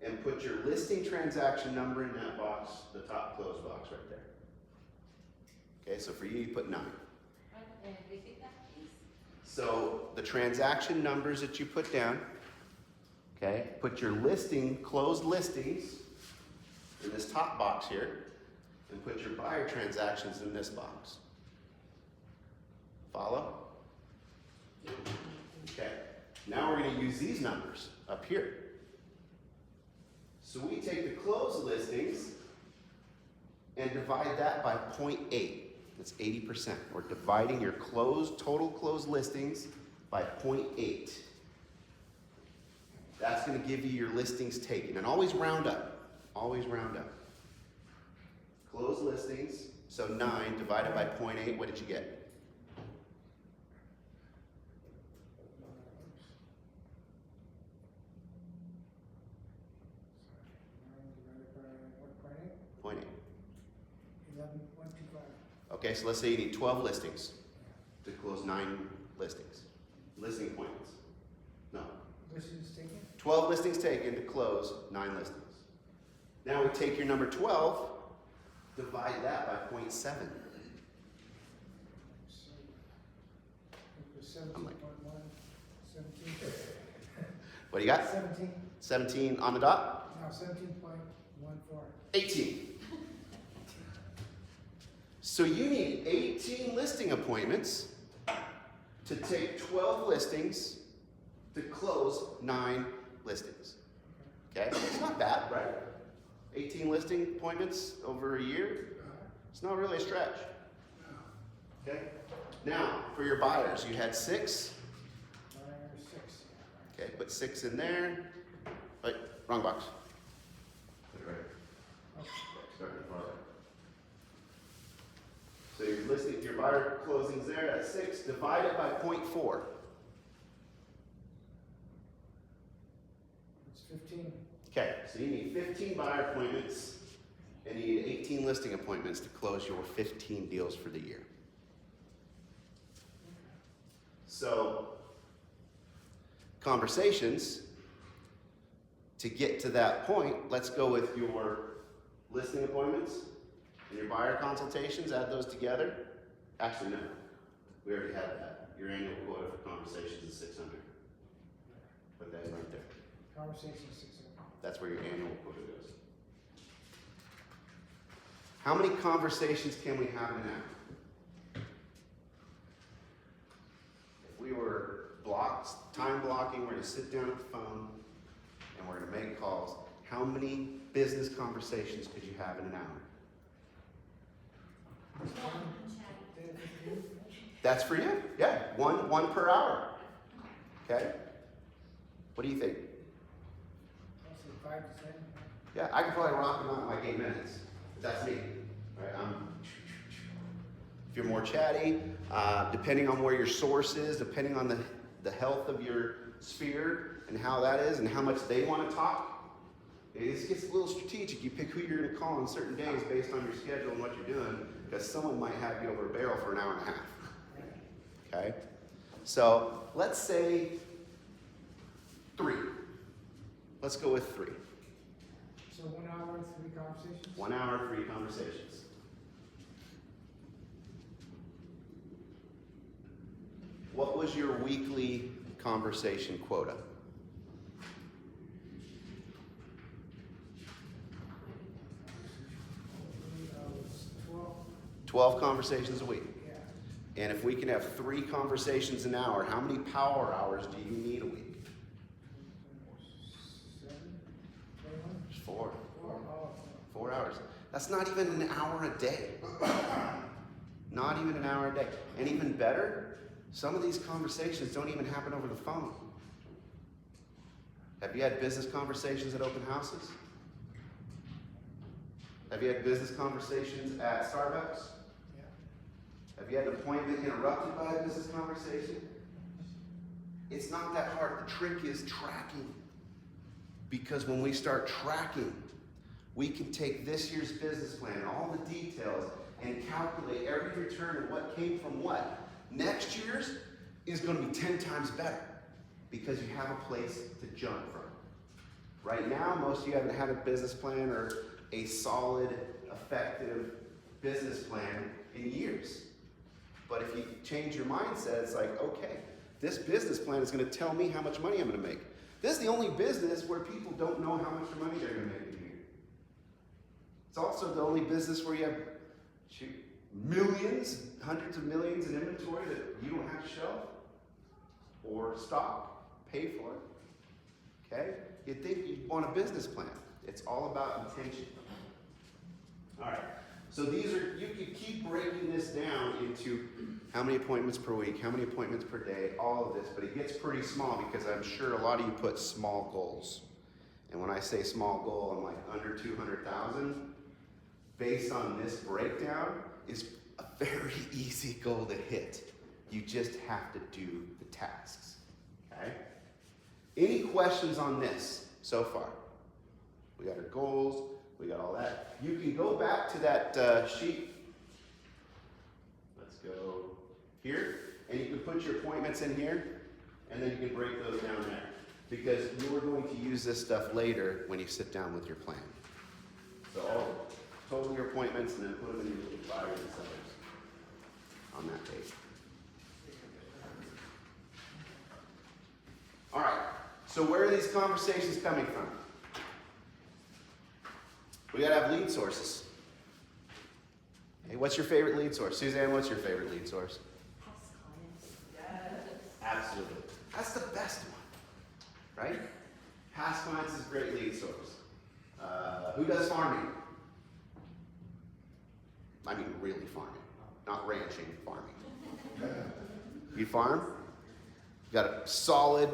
And put your listing transaction number in that box, the top close box right there. Okay, so for you, you put 9. Repeat that, please. So the transaction numbers that you put down, okay, put your listing, closed listings in this top box here, and put your buyer transactions in this box. Follow? Okay, now we're going to use these numbers up here. So we take the closed listings and divide that by 0.8. That's 80%. We're dividing your total closed listings by 0.8. That's going to give you your listings taken. And always round up. Always round up. Closed listings, so 9 divided by 0.8, what did you get? Divided by 1.8? 0.8. 11.25. Okay, so let's say you need 12 listings to close 9 listings. Listing appointments. No. Listings taken? 12 listings taken to close 9 listings. Now we take your number 12, divide that by 0.7. So, it was 17.1, 17. What do you got? 17, 17 on the dot? now 17.14. 18. So you need 18 listing appointments to take 12 listings to close 9 listings. Okay? It's not bad, right? 18 listing appointments over a year. It's not really a stretch. Okay? Now, for your buyers, you had 6. Buyer 6. Okay, put 6 in there. Wait, wrong box. Put it right. Start it farther. So you're listing your buyer closings there at 6, divided by 0.4. It's 15. Okay, so you need 15 buyer appointments and you need 18 listing appointments to close your 15 deals for the year. So, conversations, to get to that point, let's go with your listing appointments and your buyer consultations, add those together. Actually, no, we already had that. Your annual quota for conversations is 600. Put that right there. Conversation 600. That's where your annual quota goes. How many conversations can we have in an hour? If we were time blocking, we're gonna sit down at the phone and we're gonna make calls. How many business conversations could you have in an hour? 10, 15. That's for you. Yeah, one per hour. Okay. What do you think? I'll say 5 to 10. Yeah, I can probably rock them out in like 8 minutes. That's me. Right? If you're more chatty, depending on where your source is, depending on the health of your sphere and how that is and how much they want to talk, it gets a little strategic. You pick who you're going to call on certain days based on your schedule and what you're doing, because someone might have you over a barrel for an hour and a half. Okay? So let's say 3. Let's go with 3. So 1 hour, 3 conversations? 1 hour, 3 conversations. What was your weekly conversation quota? Was 12. 12 conversations a week. Yeah. And if we can have 3 conversations an hour, how many power hours do you need a week? 7, 21. Just 4. 4. Oh, 4 hours. That's not even an hour a day. Not even an hour a day. And even better, some of these conversations don't even happen over the phone. Have you had business conversations at open houses? Have you had business conversations at Starbucks? yeah. Have you had an appointment interrupted by a business conversation? It's not that hard. The trick is tracking. Because when we start tracking, we can take this year's business plan, all the details, and calculate every return and what came from what. Next year's is going to be 10 times better because you have a place to jump from. Right now, most of you haven't had a business plan or a solid, effective business plan in years. But if you change your mindset, it's like, okay, this business plan is going to tell me how much money I'm going to make. This is the only business where people don't know how much money they're going to make in a year. It's also the only business where you have millions, hundreds of millions in inventory that you don't have to shelf or stock, pay for it. Okay? You'd think you'd want a business plan. It's all about intention. All right. So these are, you could keep breaking this down into how many appointments per week, how many appointments per day, all of this, but it gets pretty small because I'm sure a lot of you put small goals. And when I say small goal, I'm like under 200,000. Based on this breakdown, is a very easy goal to hit. You just have to do the tasks, okay? Any questions on this so far? We got our goals, we got all that. You can go back to that sheet. Let's go here, and you can put your appointments in here, and then you can break those down there. Because you are going to use this stuff later when you sit down with your plan. So total your appointments and then put them in your little buyers and sellers on that page. All right, so where are these conversations coming from? We gotta have lead sources. Hey, what's your favorite lead source? Suzanne, what's your favorite lead source? Past clients. Yes. Absolutely. That's the best one, right? Past clients is a great lead source. Who does farming? I mean really farming, not ranching, farming. You farm? You got a solid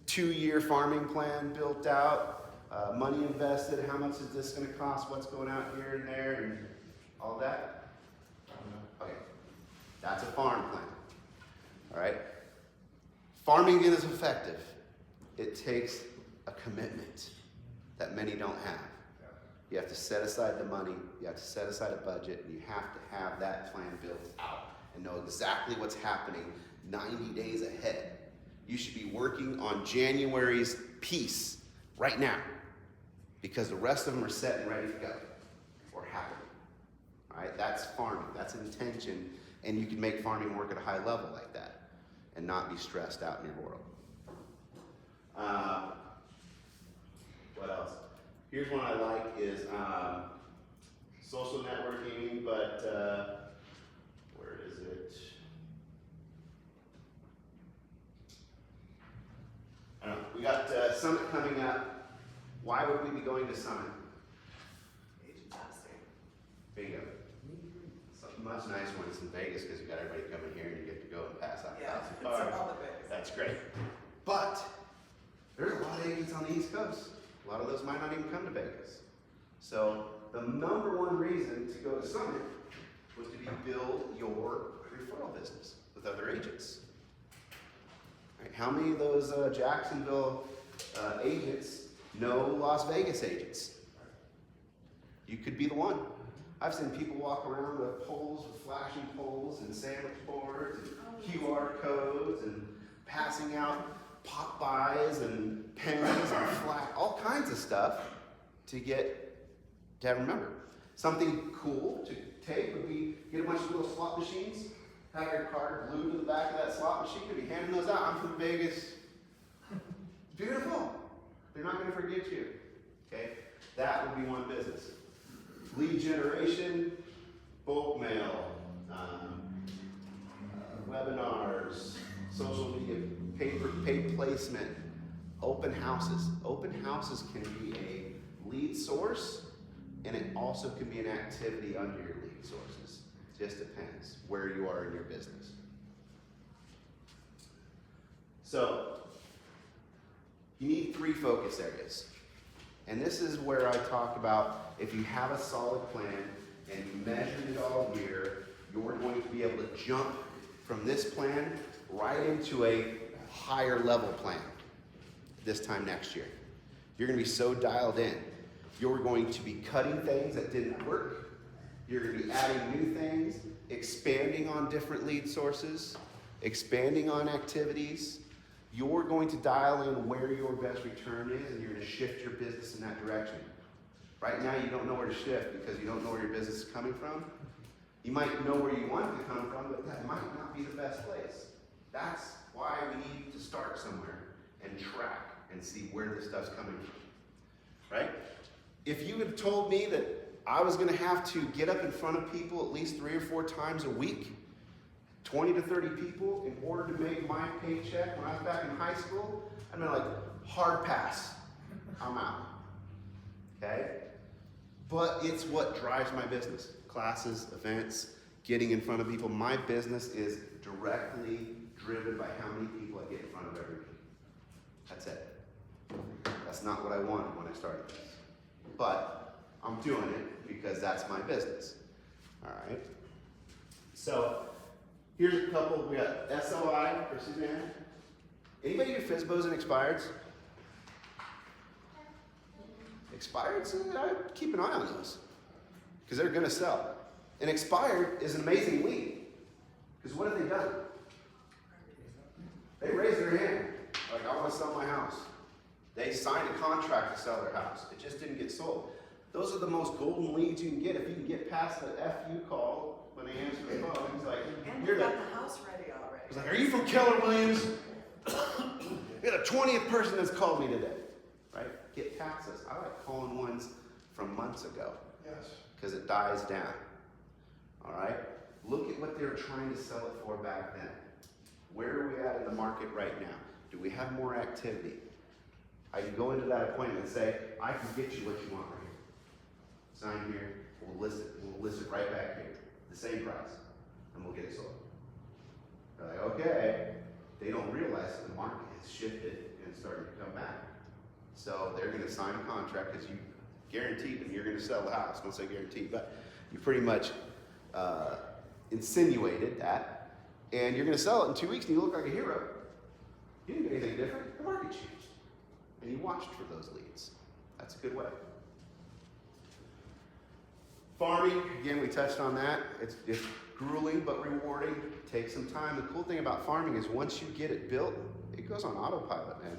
2-year farming plan built out, money invested. How much is this going to cost? What's going out here and there, and all that? Okay, that's a farm plan. All right. Farming is effective. It takes a commitment that many don't have. You have to set aside the money, you have to set aside a budget, and you have to have that plan built out and know exactly what's happening 90 days ahead. You should be working on January's piece right now because the rest of them are set and ready to go or happen. All right, that's farming, that's intention, and you can make farming work at a high level like that and not be stressed out in your world. What else? Here's one I like is social networking, but where is it? I don't know. We got Summit coming up. Why would we be going to Summit? Agent testing. Bingo. It's a much nicer when it's in Vegas because you got everybody coming here and you get to go and pass out Yeah, 1,000 it's cards. all the Vegas. That's great. But there's a lot of agents on the East Coast. A lot of those might not even come to Vegas. So the number one reason to go to Summit was to build your referral business with other agents. Right? How many of those Jacksonville agents know Las Vegas agents? You could be the one. I've seen people walk around with poles, with flashing poles and sandwich boards and QR codes and passing out pop buys and pens and flat, all kinds of stuff to get to have remember. Something cool to take would be get a bunch of little slot machines, have your card glued to the back of that slot machine, and be handing those out. I'm from Vegas. Beautiful. They're not going to forget you. Okay, that would be one business. Lead generation, bulk mail, webinars, social media, paid placement, open houses. Open houses can be a lead source, and it also can be an activity under your lead sources. Just depends where you are in your business. So, you need 3 focus areas. And this is where I talk about if you have a solid plan and you measured it all year, you're going to be able to jump from this plan right into a higher level plan this time next year. You're going to be so dialed in. You're going to be cutting things that didn't work. You're going to be adding new things, expanding on different lead sources, expanding on activities. You're going to dial in where your best return is, and you're going to shift your business in that direction. Right now, you don't know where to shift because you don't know where your business is coming from. You might know where you want it to come from, but that might not be the best place. That's why we need to start somewhere and track and see where this stuff's coming from, right? If you had told me that I was going to have to get up in front of people at least 3 or 4 times a week, 20 to 30 people, in order to make my paycheck when I was back in high school, I'd be like, hard pass. I'm out. Okay? But it's what drives my business. Classes, events, getting in front of people. My business is directly driven by how many people I get in front of every week. That's it. That's not what I wanted when I started this. But I'm doing it because that's my business. All right? So, here's a couple. We got SOI for Suzanne. Anybody do FSBOs and expireds? Expireds, I keep an eye on those because they're going to sell. An expired is an amazing lead because what have they done? They raised their hand like, I want to sell my house. They signed a contract to sell their house. It just didn't get sold. Those are the most golden leads you can get if you can get past the FU call when they answer the phone. He's like, And you're we got the. the house ready already. He's like, are you from Keller Williams? You're the 20th person that's called me today. Right? Get past this. I like calling ones from months ago. Yes. Because it dies down. All right? Look at what they were trying to sell it for back then. Where are we at in the market right now? Do we have more activity? I can go into that appointment and say, I can get you what you want right here. Sign here, we'll list it right back here. The same price. And we'll get it sold. They're like, okay, they don't realize that the market has shifted and starting to come back. So they're gonna sign a contract because you guaranteed them you're gonna sell the house. Don't say guaranteed, but you pretty much insinuated that, and you're gonna sell it in 2 weeks and you look like a hero. You didn't do anything different, the market changed. And you watched for those leads. That's a good way. Farming, again, we touched on that. It's grueling but rewarding. Takes some time. The cool thing about farming is once you get it built, it goes on autopilot, man.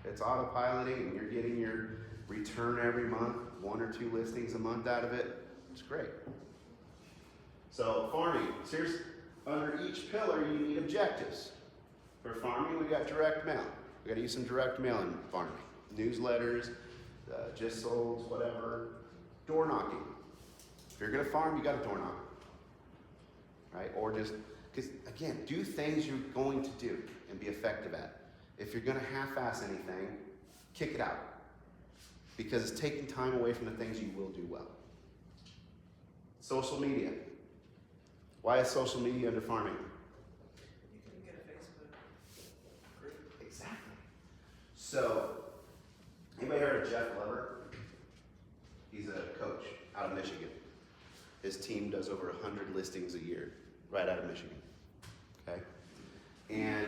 It's autopiloting and you're getting your return every month, 1 or 2 listings a month out of it. It's great. So farming, seriously, under each pillar you need objectives. For farming, we got direct mail. We got to use some direct mail in farming. Newsletters, just solds, whatever. Door knocking. If you're gonna farm, you got to door knock. Right? Or just, because again, do things you're going to do and be effective at. If you're gonna half-ass anything, kick it out. Because it's taking time away from the things you will do well. Social media. Why is social media under farming? You can get a Facebook group. Exactly. So, anybody heard of Jeff Lever? He's a coach out of Michigan. His team does over 100 listings a year, right out of Michigan. Okay? And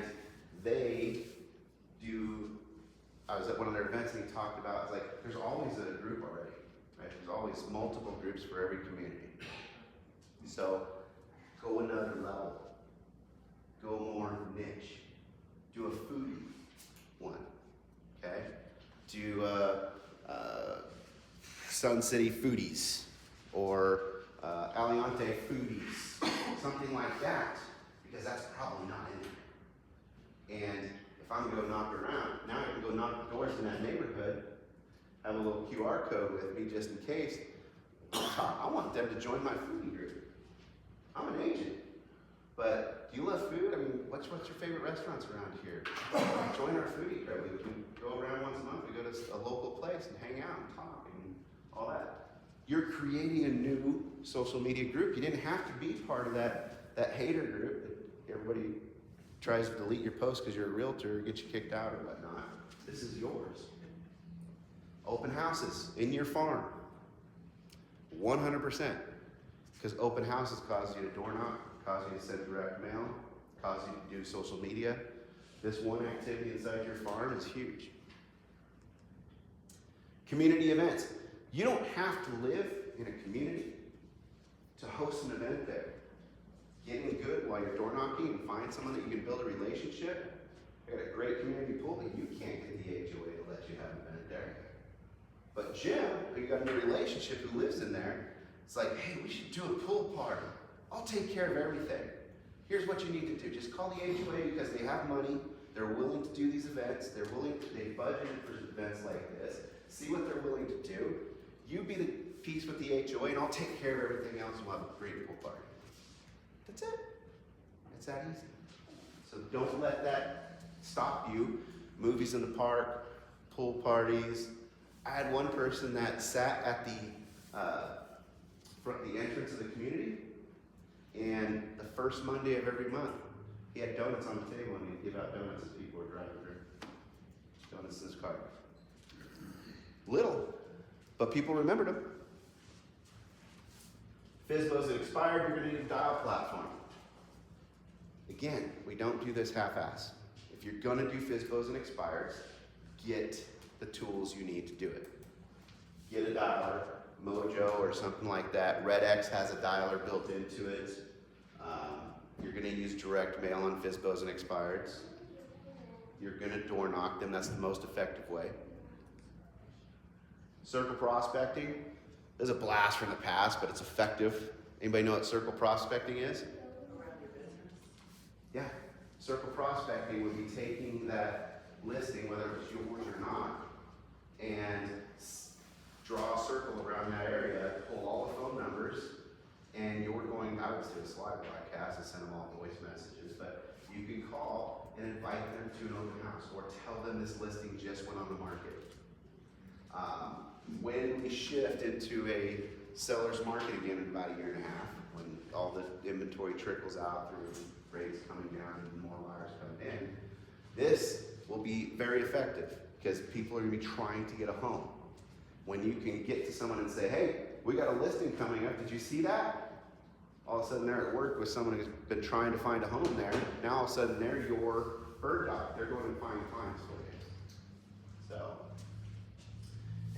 they do, I was at one of their events and he talked about, it's like, there's always a group already, right? There's always multiple groups for every community. So, go another level. Go more niche. Do a foodie one, okay? Do Sun City Foodies or Aliante Foodies, something like that, because that's probably not in there. And if I'm gonna go knock around, now I can go knock doors in that neighborhood, have a little QR code with me just in case. I want them to join my foodie group. I'm an agent, but do you love food? I mean, what's your favorite restaurants around here? Join our foodie group. We can go around once a month. We go to a local place and hang out and talk and all that. You're creating a new social media group. You didn't have to be part of that hater group that everybody tries to delete your post because you're a realtor or get you kicked out or whatnot. This is yours. Open houses in your farm. 100%. Because open houses cause you to door knock, cause you to send direct mail, cause you to do social media. This one activity inside your farm is huge. Community events. You don't have to live in a community to host an event there. Get in good while you're door knocking and find someone that you can build a relationship. I got a great community pool, but you can't get the HOA to let you have an event there. But Jim, who you got a new relationship, who lives in there, it's like, hey, we should do a pool party. I'll take care of everything. Here's what you need to do. Just call the HOA because they have money. They're willing to do these events. They budgeted for events like this. See what they're willing to do. You be the piece with the HOA and I'll take care of everything else and we'll have a great pool party. That's it. It's that easy. So don't let that stop you. Movies in the park, pool parties. I had one person that sat at the entrance of the community, and the first Monday of every month, he had donuts on the table and he'd give out donuts as people were driving through. Donuts in his car. Little, but people remembered him. FSBO's expired, you're going to need a dial platform. Again, we don't do this half-ass. If you're going to do FSBOs and expires, get the tools you need to do it. Get a dialer, Mojo or something like that. RedX has a dialer built into it. You're going to use direct mail on FSBOs and expireds. You're going to door knock them. That's the most effective way. Circle prospecting. This is a blast from the past, but it's effective. Anybody know what circle prospecting is? Around your business. Yeah. Circle prospecting would be taking that listing, whether it's yours or not, and draw a circle around that area, pull all the phone numbers, and you're going, I would do a slide broadcast and send them all voice messages, but you can call and invite them to an open house or tell them this listing just went on the market. When we shift into a seller's market again in about 1.5 years, when all the inventory trickles out through rates coming down This will be very effective because people are gonna be trying to get a home. When you can get to someone and say, hey, we got a listing coming up, did you see that? All of a sudden they're at work with someone who's been trying to find a home there. Now all of a sudden they're your bird dog. They're going to find clients for you. So,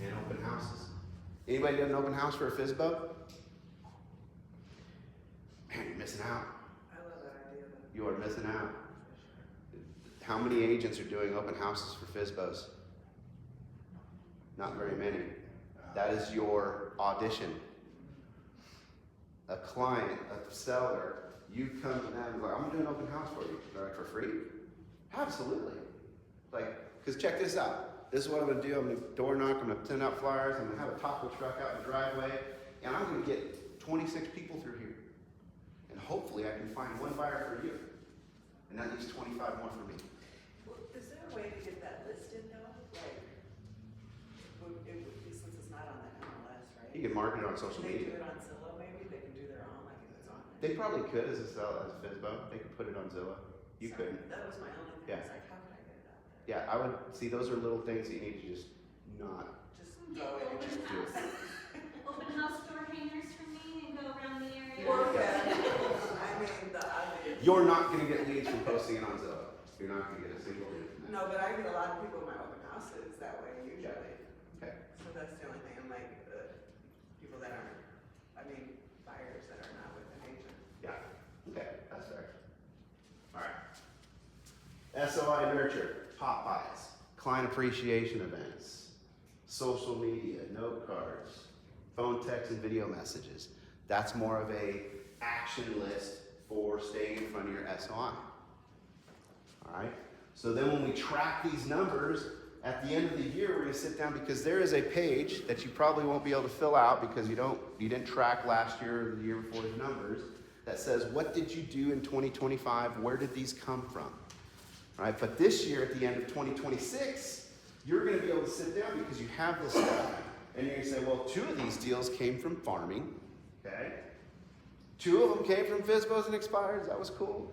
and open houses. Anybody did an open house for a FSBO? Man, you're missing out. I love that idea though. You are missing out. How many agents are doing open houses for FSBOs? Not very many. That is your audition. A client, a seller, you come to them and go, I'm gonna do an open house for you. They're like, for free? Absolutely. Like, because check this out. This is what I'm gonna do. I'm gonna door knock, I'm gonna send out flyers, I'm gonna have a taco truck out in the driveway, and I'm gonna get 26 people through here. And hopefully I can find one buyer for you. And that leaves 25 more for me. Well, is there a way to get that listed though? Like, it would be, since it's not on the MLS, right? You can market it on social Can they do media. it on Zillow maybe? They can do their own, like if it's on there. They probably could as a FSBO. They could put it on Zillow. You So, couldn't. That was my only thing. Yeah. It's like, how could I get it out there? Yeah, I would see those are little things that you need to just not. Just Get go in and open just do it. house, open house door hangers for me and go around the area. Or, I mean, the other. You're not going to get leads from posting it on Zillow. You're not going to get a single lead from that. No, but I get a lot of people in my open houses that way usually. Okay. So that's the only thing. I'm like, people that aren't, I mean, buyers that are not with an agent. Yeah. Okay. That's fair. All right. SOI nurture, Popeyes, client appreciation events, social media, note cards, phone, text, and video messages. That's more of a action list for staying in front of your SOI. All right. So then when we track these numbers, at the end of the year, we're going to sit down because there is a page that you probably won't be able to fill out because you didn't track last year or the year before the numbers that says, what did you do in 2025? Where did these come from? All right. But this year, at the end of 2026, you're going to be able to sit down because you have this stuff. And you're going to say, well, 2 of these deals came from farming. Okay. 2 of them came from FSBOs and expires. That was cool.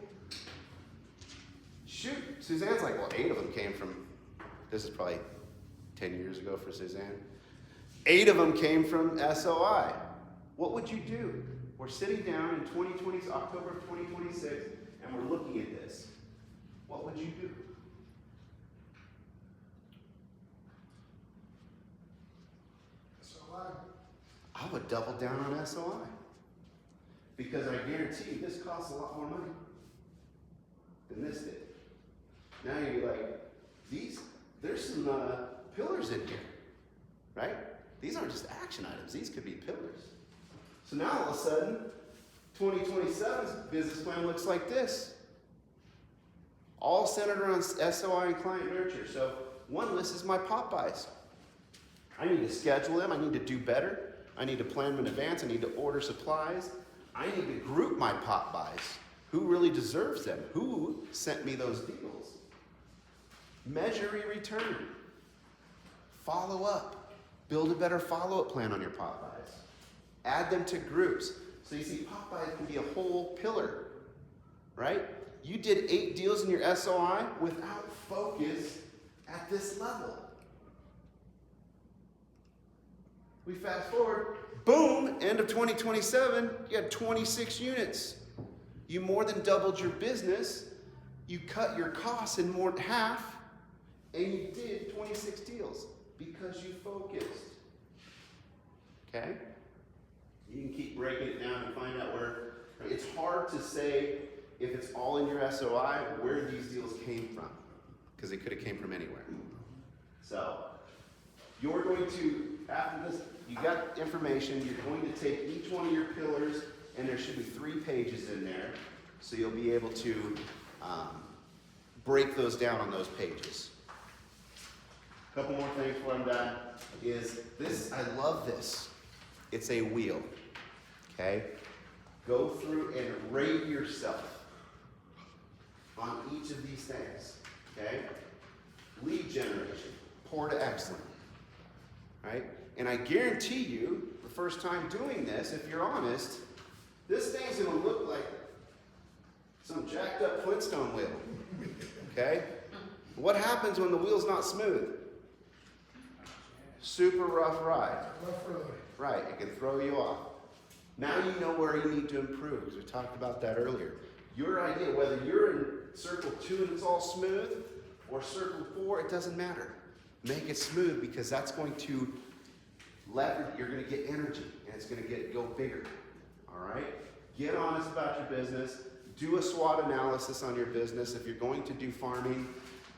Shoot, Suzanne's like, well, 8 of them came from, this is probably 10 years ago for Suzanne. 8 of them came from SOI. What would you do? We're sitting down in October of 2026, and we're looking at this. What would you do? So I would double down on SOI. Because I guarantee you this costs a lot more money than this did. Now you're like, there's some pillars in here, right? These aren't just action items, these could be pillars. So now all of a sudden, 2027's business plan looks like this. All centered around SOI and client nurture. So one list is my Popeyes. I need to schedule them, I need to do better, I need to plan them in advance, I need to order supplies, I need to group my Popeyes. Who really deserves them? Who sent me those deals? Measure your return. Follow up. Build a better follow-up plan on your Popeyes. Add them to groups. So you see, Popeyes can be a whole pillar, right? You did 8 deals in your SOI without focus at this level. We fast forward, boom, end of 2027, you had 26 units. You more than doubled your business, you cut your costs in more than half, and you did 26 deals because you focused. Okay? You can keep breaking it down and find out where, it's hard to say if it's all in your SOI, where these deals came from, because they could have came from anywhere. So, you're going to, after this, you got information, you're going to take each one of your pillars, and there should be 3 pages in there, so you'll be able to break those down on those pages. A couple more things before I'm done is this, I love this. It's a wheel, okay? Go through and rate yourself on each of these things, okay? Lead generation, poor to excellent, right? And I guarantee you, the first time doing this, if you're honest, this thing's gonna look like some jacked up Flintstone wheel, okay? What happens when the wheel's not smooth? Super rough ride. Rough road. Right, it can throw you off. Now you know where you need to improve, because we talked about that earlier. Your idea, whether you're in circle 2 and it's all smooth, or circle 4, it doesn't matter. Make it smooth, because that's going to leverage, you're going to get energy, and it's going to go bigger. All right? Get honest about your business. Do a SWOT analysis on your business. If you're going to do farming,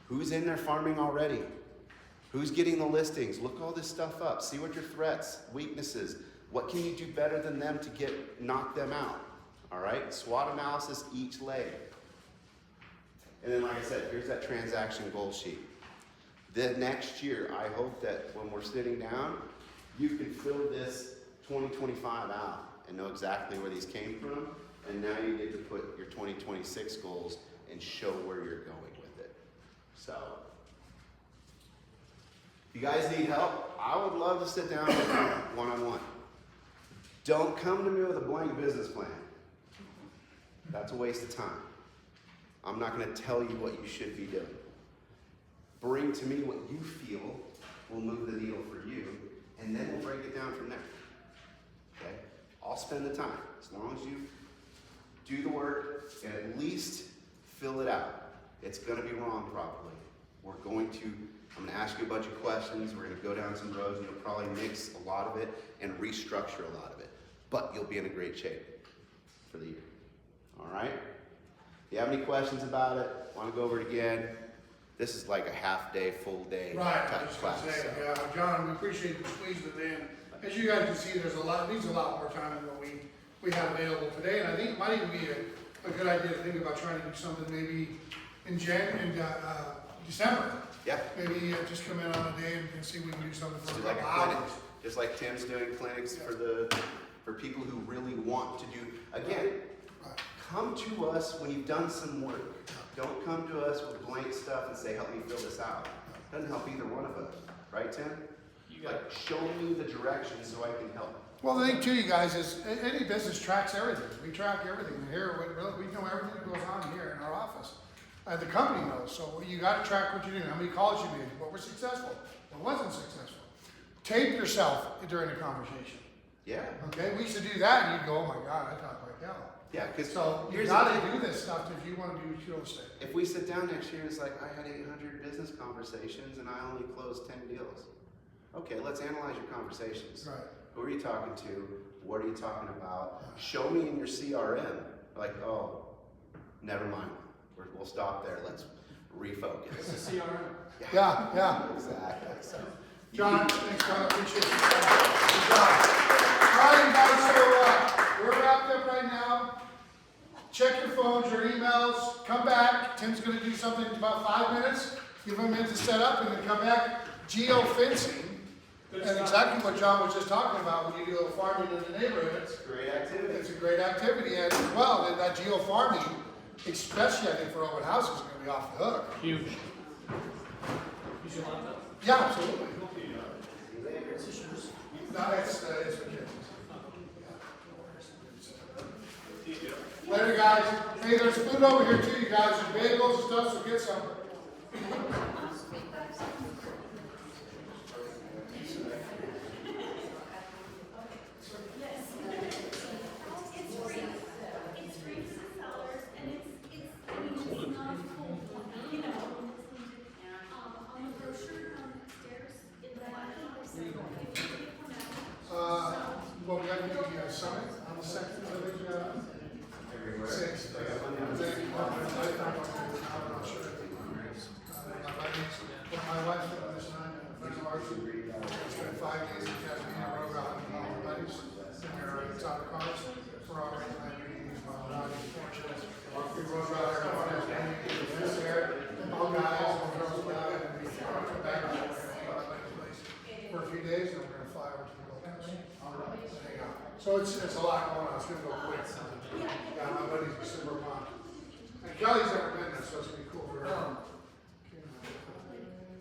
who's in there farming already? Who's getting the listings? Look all this stuff up. See what your threats, weaknesses, what can you do better than them to knock them out? All right? SWOT analysis each leg. And then, like I said, here's that transaction goal sheet. Then next year, I hope that when we're sitting down, you can fill this 2025 out and know exactly where these came from. And now you get to put your 2026 goals and show where you're going with it. So, if you guys need help, I would love to sit down with you one-on-one. Don't come to me with a blank business plan. That's a waste of time. I'm not going to tell you what you should be doing. Bring to me what you feel will move the needle for you, and then we'll break it down from there. Okay? I'll spend the time. As long as you do the work and at least fill it out. It's going to be wrong probably. I'm going to ask you a bunch of questions. We're going to go down some roads, and you'll probably mix a lot of it and restructure a lot of it. But you'll be in a great shape for the year. All right? If you have any questions about it, want to go over it again, this is like a half day, full day Right, I type was gonna class. say, So. yeah, John, we appreciate you squeezing it in. As you guys can see, it needs a lot more time than what we have available today, and I think it might even be a good idea to think about trying to do something maybe in December. Yeah. Maybe just come in on a day and see if we can do something for Do a like a couple clinic, hours. just like Tim's doing clinics for people who really want to do. Again, Right. come to us when you've done some work. Don't come to us with blank stuff and say, "Help me fill this out." Doesn't help either one of us, right, Tim? Like, show me the direction so I can help. Well, the thing too, you guys, is any business tracks everything. We track everything. And here, we know everything that goes on here in our office. The company knows, so you got to track what you're doing. How many calls you made? What was successful? What wasn't successful? Tape yourself during the conversation. Yeah. Okay, we used to do that, and you'd go, "Oh my God, I talk like hell." Yeah, because So you here's got the to thing. do this stuff if you want to do real estate. If we sit down next year, it's like, I had 800 business conversations and I only closed 10 deals. Okay, let's analyze your conversations. Right. Who are you talking to? What are you talking about? Show me in your CRM. Like, oh, never mind. We'll stop there. Let's refocus. It's a CRM. Yeah. Exactly. So, John, thanks, John. I appreciate it. Good job. All right, guys, so we're wrapped up right now. Check your phones, your emails. Come back. Tim's going to do something in about 5 minutes. Give him a minute to set up, and then come back. Geofencing. And exactly what John was just talking about when you do farming in the neighborhood. it's a great activity. It's a great activity, and as well, that geo-farming, especially I think for open houses, is going to be off the hook. Huge. You should love that. Yeah, absolutely. No, it's for kids. Later, guys. Hey, there's food over here too, you guys. There's bagels and stuff, so get some. It's free. It's free for the sellers, and I mean, it's not full, you know. On the brochure upstairs, in the if you come out. Well, we have the summit on the second, I think, Everywhere. 6th. I'm not sure. My wife did this time, and a friend of ours, spent 5 days in Tasmania, rode out with all the buddies, and they're in top cars for our meetings, fortunate. We rode out there, one of those there, all guys, all girls, and we come back, and we're gonna hang out at my place for a few days, and we're gonna fly over to the Gold Coast. Hang out. So it's a lot going on, it's gonna go quick. Yeah, my buddy's super pumped. And Kelly's never been there, so it's gonna be cool for her.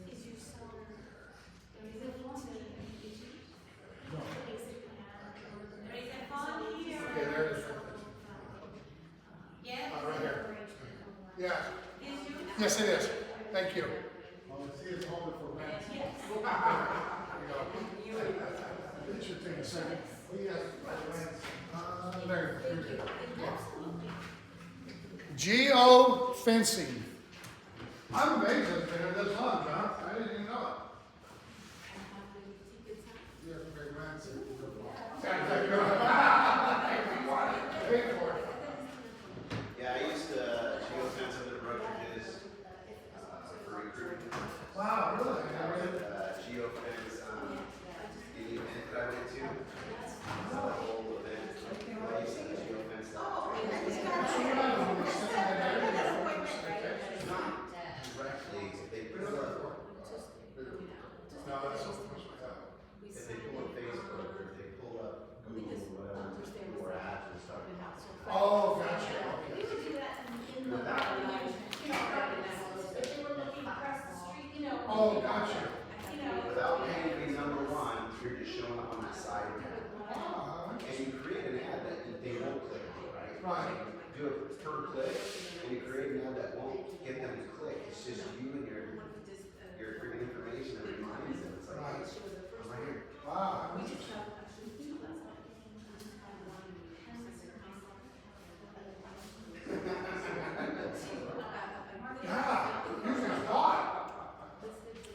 Is your seller, is it one that you do? Is it on here? Okay, there it is. Yeah. Right here. Yeah. Is you? Yes, it is. Thank you. Well, see, it's holding for rent. Yes. It should take a second. Yes, rent. There, you're good. Absolutely. Geofencing. I'm amazed it's been here this long, John. I didn't even know it. Yes, great rent. Pay for it. Yeah, I used to geofence other brokerages for recruiting. Wow, really? I mean, Geofence the event that I went to. The whole event. I used to geofence that. Not directly, they pull up, No, that's so much like that. if they pull up Facebook or if they pull up Google or whatever, or ads and stuff. Oh, gotcha. We would do that in the, Without- if they were looking across the street, you know. Oh, gotcha. You know. Without paying to be number one, you're just showing up on that side of that. Ah, And you create an ad that they won't click on, right? Right. Do it per click, and you create an ad that won't get them to click. It's just you and your freaking information that reminds them. It's like, Right. I'm right here. Wow. Yeah, usually it's not.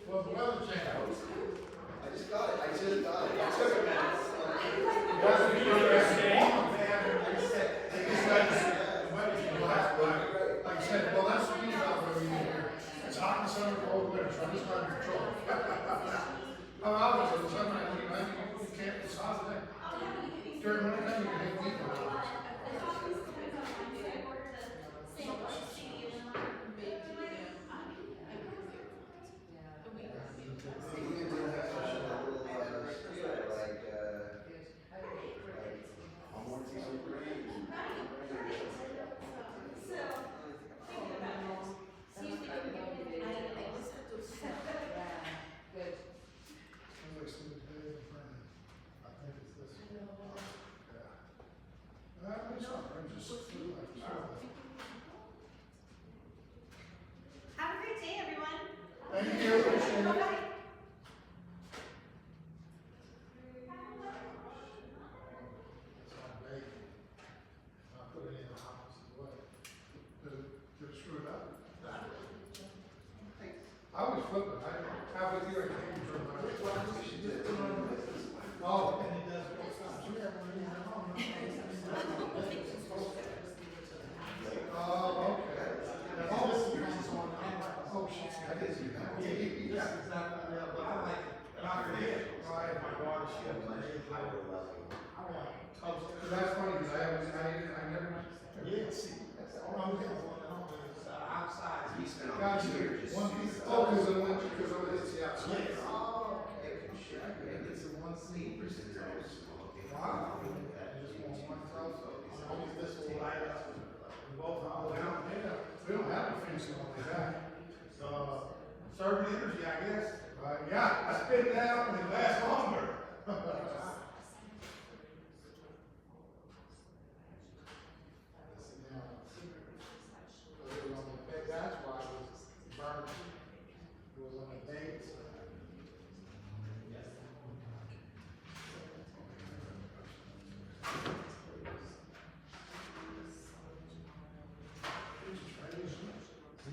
Well, the weather changed. I just got it. I just got it. I took a minute. Like I said, well, that's what you got for me here. It's hot in the summer, cold in winter, so I'm just trying to control. I'm out in the summer, you can't, it's hot today. During winter time, you can hit heat hours. You can do that special little spiel like I'm more than super great. Have a great day, everyone. Thank you, appreciate it. Bye-bye. It's on bacon. I put it in the opposite way. Did it screw it up? I was flipping, halfway through I came from, oh. And it does both sides. You have one in your home. Oh, okay. Oh, shit, I did see that. Yeah, exactly. Yeah, but I like it. And I forget. Right, my daughter, she has one. I would love it. I want toast. That's funny, because I never. Yeah, see, that's the only thing I want to know is outside. We spent all Gotcha. these years just. One piece, oh, because of it's the outside. Yes. Oh, It can shit. It's a one seat. 8% is Wow. I just want one toast. Only this will light up. We both all down. we don't have a fancy one like that. Serving energy, I guess. Yeah. I spit it out and it lasts longer. That's why it was burned. It was on the date.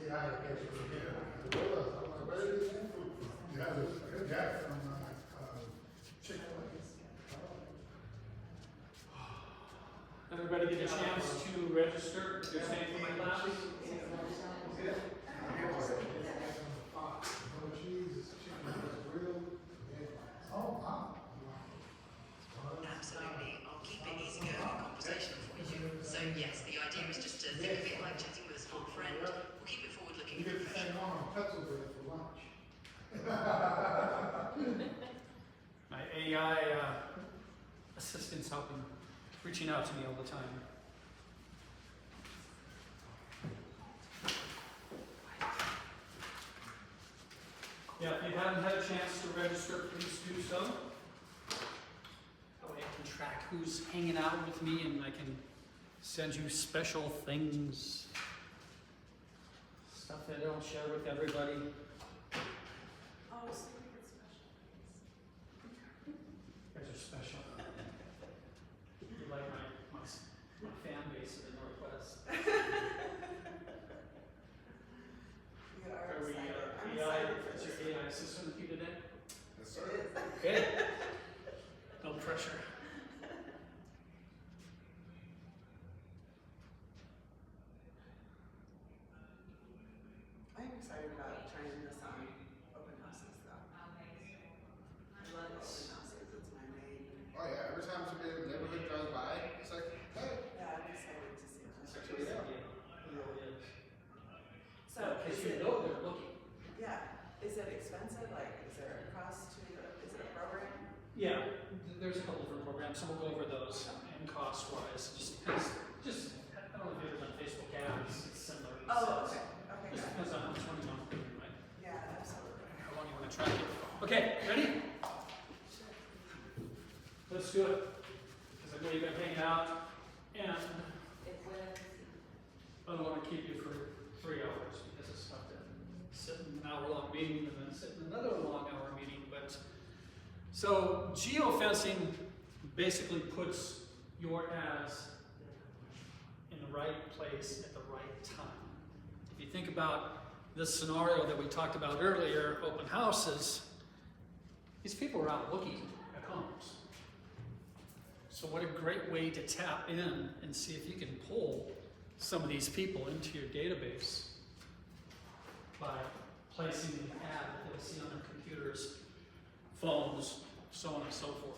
Yeah, I guess it was here. It was. I'm like, where did this come from? Yeah, it was a good guy from Chick-fil-A. Everybody get a chance to register if you're staying for my class? Oh, wow. Absolutely. I'll keep it easy going conversation for you. So yes, the idea is just to think of it like chatting with a smart friend. We'll keep it forward looking You and get the same professional. one on pretzel bread for lunch. My AI assistant's helping, reaching out to me all the time. Yeah, if you haven't had a chance to register, please do so. That way I can track who's hanging out with me and I can send you special things. Stuff that I don't share with everybody. Oh, so we get special. You guys are special. You're like my fan base in the Northwest. We are Are we, excited. I'm AI, excited for is this. your AI assistant with you today? Yes, It is. Okay. No pressure. I'm excited about trying this on open houses though. I love open houses, it's my main, Oh yeah, every time somebody in the neighborhood drives by, it's like, hey, yeah, I'm excited to see this. actually, yeah. It really is. So Because is you it, know they're looking. yeah, is it expensive? Like, is there a cost to the, is it a program? Yeah, there's a couple different programs, so we'll go over those and cost wise. Just depends, I don't know if you've ever done Facebook ads, it's similar. in Oh, sense. okay, okay, Just got it. depends on how much money you want to put in, right? Yeah, absolutely. How long you want to track it. Okay, ready? Let's do it. Because I know you've been hanging out, and I don't want to keep you for 3 hours because it's tough to sit in an hour-long meeting and then sit in another long-hour meeting. But so geofencing basically puts your ads in the right place at the right time. If you think about this scenario that we talked about earlier, open houses, these people are out looking at homes. So what a great way to tap in and see if you can pull some of these people into your database by placing an ad that they'll see on their computers, phones, so on and so forth.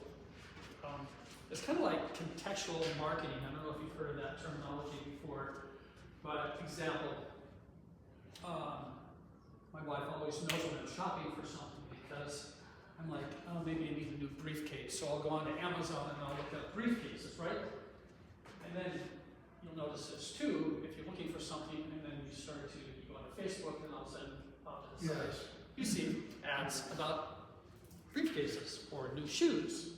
It's kind of like contextual marketing. I don't know if you've heard of that terminology before, but example, my wife always knows when I'm shopping for something because I'm like, oh, maybe I need a new briefcase. So I'll go on to Amazon and I'll look up briefcases, right? And then you'll notice this too, if you're looking for something and then you go on to Facebook and all of a sudden pop to the side, Yes. you see ads about briefcases or new shoes.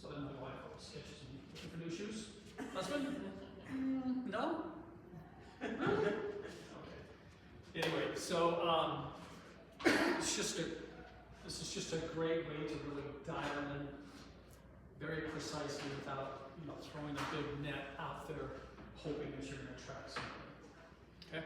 So then my wife always sketches me, looking for new shoes? Husband? No? Really? Okay. Anyway, so this is just a great way to really dial in very precisely without throwing a big net out there, hoping that you're going to attract something. Okay.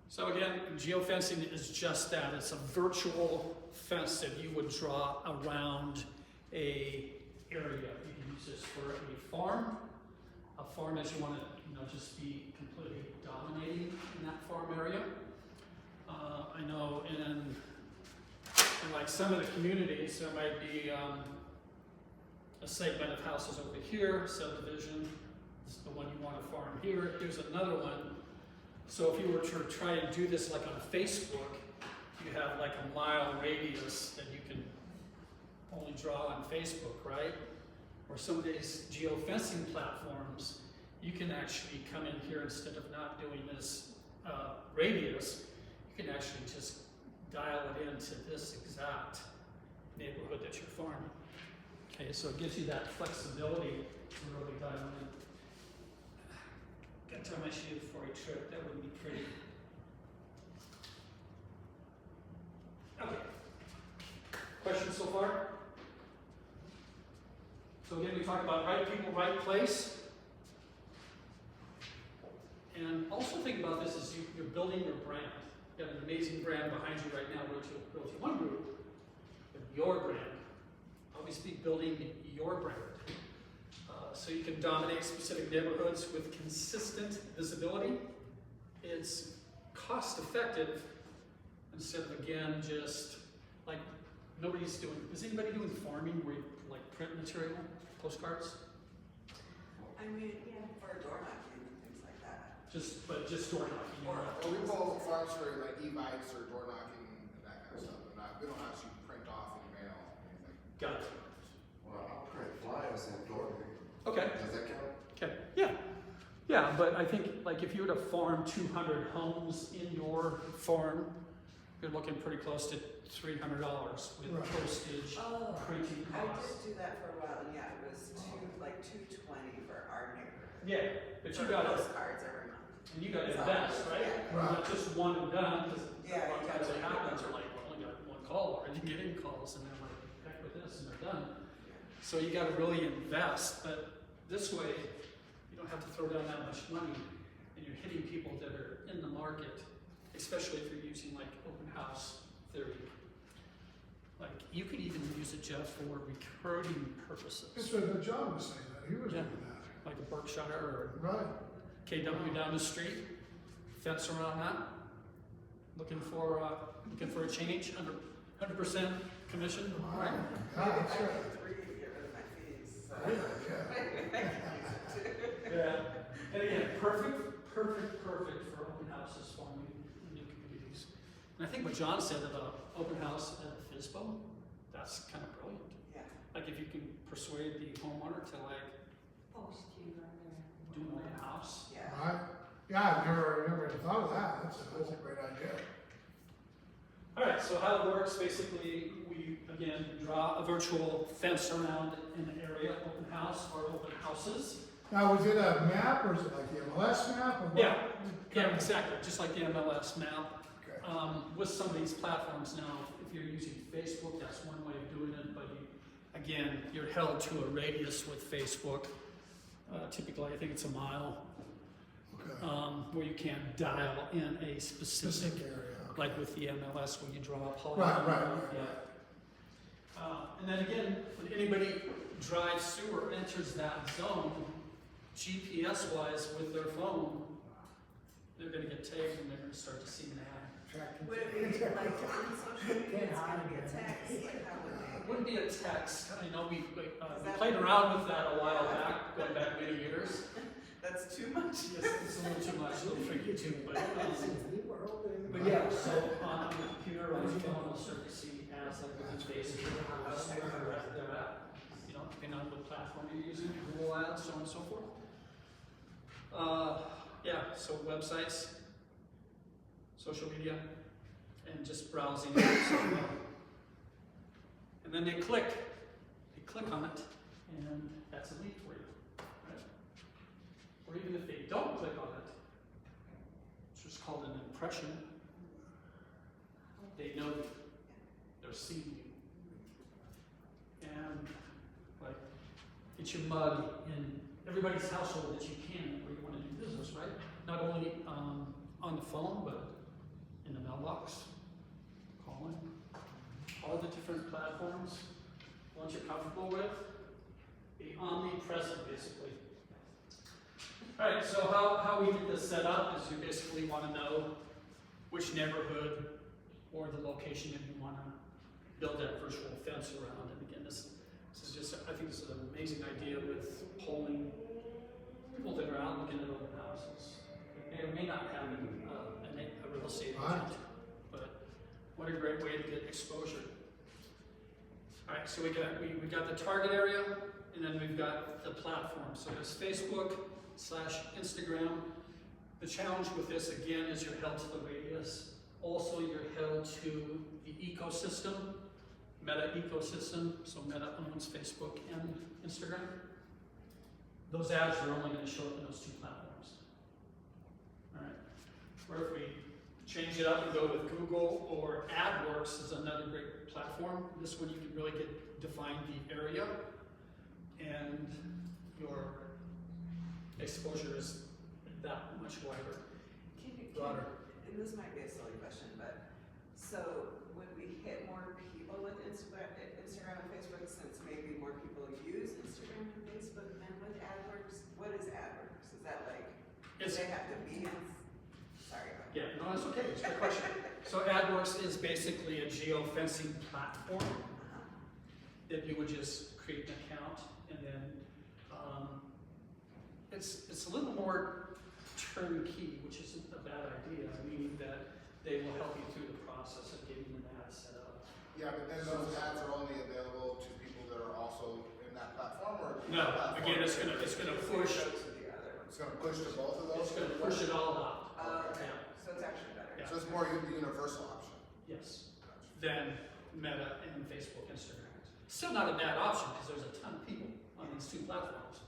So again, geofencing is just that. It's a virtual fence that you would draw around a area. You can use this for a farm. A farm as you want to, just be completely dominating in that farm area. I know in like some of the communities, there might be a segment of houses over here, subdivision. This is the one you want to farm here. Here's another one. So if you were to try and do this like on Facebook, you have like a mile radius that you can only draw on Facebook, right? Or some of these geofencing platforms, you can actually come in here instead of not doing this radius, you can actually just dial it into this exact neighborhood that you're farming. Okay, so it gives you that flexibility to really dial in. Got to tie my shoe before I trip, that wouldn't be pretty. Okay. Questions so far? So again, we talked about right people, right place. And also think about this as you're building your brand. You have an amazing brand behind you right now, Realty One Group, but your brand. Always be building your brand. So you can dominate specific neighborhoods with consistent visibility. It's cost effective instead of, again, just like nobody's doing. Is anybody doing farming where you like print material, postcards? I mean, yeah, for door knocking and things like that. Just door knocking. Or- Well, we pull farms for like e-bikes or door knocking and that kind of stuff, but we don't actually print off any mail or anything. Got it. Well, I'll print flyers and door. Okay. Does that count? Okay. Yeah. Yeah, but I think like if you were to farm 200 homes in your farm, you're looking pretty close to $300 with Right. postage, Oh, printing I costs. did do that for a while, and yeah, it was $220 for our neighborhood. Yeah, but you For got to, postcards every month. and you got to It's invest, all- right? yeah. Right. Not just one and done, because Yeah, a lot of you times gotta it keep happens, it you're like, well, I only got one call, or you get in calls, and they're like, heck with this, and they're done. So you got to really invest, but this way, you don't have to throw down that much money, and you're hitting people that are in the market, especially if you're using like open house theory. Like, you could even use it, Jeff, for recruiting purposes. It's what John was saying, that he was Yeah. doing that. Like a Berkshire or Right. KW down the street, fence around that, looking for a change, 100% commission, right? Yeah, Maybe that's if I right. get 3 to get rid of my fees, so. Great idea. Yeah. And again, perfect for open houses forming new communities. And I think what John said about open house at FISBO, that's kind of brilliant. Yeah. Like if you can persuade the homeowner to like Post you right there. do an open house. Yeah. Right? Yeah, I never even thought of that. That's a great idea. All right, so how it works, basically, we, again, draw a virtual fence around an area, open house or open houses. Now, was it a map or is it like the MLS map or what? Yeah, exactly, just like the MLS map. Okay. With some of these platforms now, if you're using Facebook, that's one way of doing it, but you, again, you're held to a radius with Facebook. Typically, I think it's a mile, Okay. where you can't dial in a specific Specific area. Okay. like with the MLS when you draw a polygon. Right. Yeah. And then again, when anybody drives through or enters that zone, GPS-wise with their phone, they're going to get tagged and they're going to start to see an ad. Would it be like on social media, it's gonna be a text, like how would It they? wouldn't be a text. I know we played around with that a while back, going back many years. That's too much. Yes, it's a little too much, a little tricky too, but. We were opening. But yeah, so on the computer, on your phone, you'll start to see ads like within Facebook, where they're at, you know, depending on what platform you're using, Google Ads, so on and so forth. Yeah, so websites, social media, and just browsing. And then they click on it, and that's a lead for you, right? Or even if they don't click on it, it's just called an impression. They know you. They're seeing you. And like, get your mug in everybody's household that you can where you want to do business, right? Not only on the phone, but in the mailbox, calling, all the different platforms, ones you're comfortable with. Be omnipresent, basically. All right, so how we get this set up is you basically want to know which neighborhood or the location that you want to build that virtual fence around. And again, this is just, I think this is an amazing idea with polling people that are out looking at open houses. They may not have a real estate agent, but what a great way to get exposure. All right, so we got the target area, and then we've got the platform. So there's Facebook/Instagram. The challenge with this, again, is you're held to the radius. Also, you're held to the ecosystem, Meta ecosystem. So Meta owns Facebook and Instagram. Those ads are only going to show up in those two platforms. All right. Or if we change it up and go with Google or AdWorks is another great platform. This one you can really define the area, and your exposure is that much wider, broader. And this might be a silly question, but so would we hit more people with Instagram and Facebook since maybe more people use Instagram and Facebook than with AdWorks? What is AdWorks? Is that like, do It's- they have to be in? Sorry. go ahead. Yeah, no, that's okay. It's a good question. So AdWorks is basically a geofencing platform that you would just create an account, and then it's a little more turnkey, which isn't a bad idea, meaning that they will help you through the process of getting an ad set up. Yeah, but then those ads are only available to people that are also in that platform, or? No, platform again, it's gonna push, Go to the other one. It's gonna push to both of those? it's gonna push it all out. Okay, Yeah. so it's actually better. Yeah. So it's more the universal option? Yes, than Meta and Facebook, Instagram. Still not a bad option because there's a ton of people on these two platforms.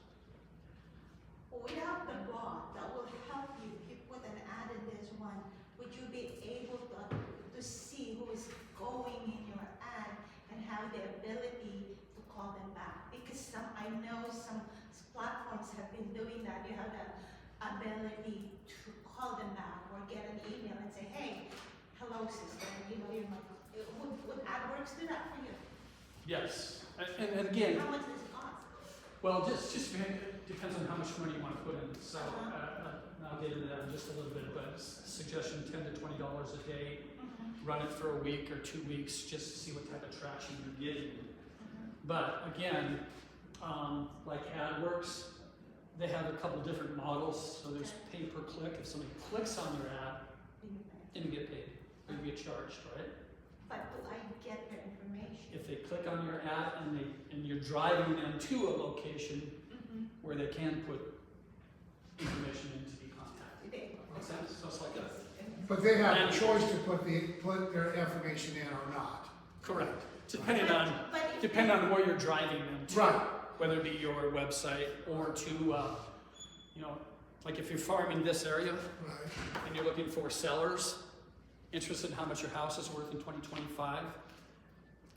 Without the bot that will help you, if you put an ad in this one, would you be able to see who is going in your ad and have the ability to call them back? Because I know some platforms have been doing that. You have the ability to call them back or get an email and say, hey, hello sister, would AdWorks do that for you? Yes, and again, How much does it cost? well, just depends on how much money you want to put in. So I'll get into that in just a little bit, but suggestion $10 to $20 a day. Run it for a week or 2 weeks just to see what type of traction you're getting. But again, like AdWorks, they have a couple different models. So there's pay per click. If somebody clicks on your ad, then you get paid. Or you get charged, right? But will I get their information? If they click on your ad and you're driving them to a location where they can put information in to be contacted. Makes sense? So it's like a But they have a choice to put their information in or not. correct. Depending on where you're driving them to. Right. Whether it be your website or to, like if you're farming this area Right. and you're looking for sellers interested in how much your house is worth in 2025,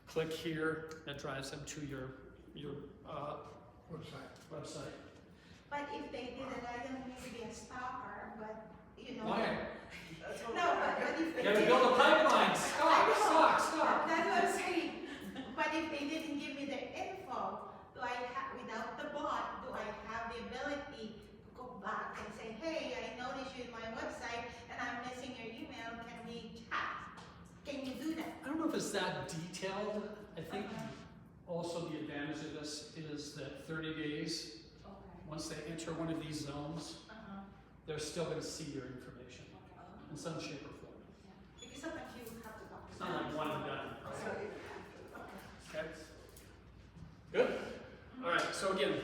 click here. That drives them to your website. But if they did it, I don't need to be a stalker, but Why? No, but if they You gotta did- build a pipeline. I Stop. know. That's what I'm saying. But if they didn't give me their info, without the bot, do I have the ability to go back and say, hey, I noticed you in my website and I'm missing your email, can we chat? Can you do that? I don't know if it's that detailed. I think also the advantage of this is that 30 days, once they enter one of these zones, they're still going to see your information in some shape or form. Because sometimes you have to talk. It's not like one and done. Okay. Good. All right. So again,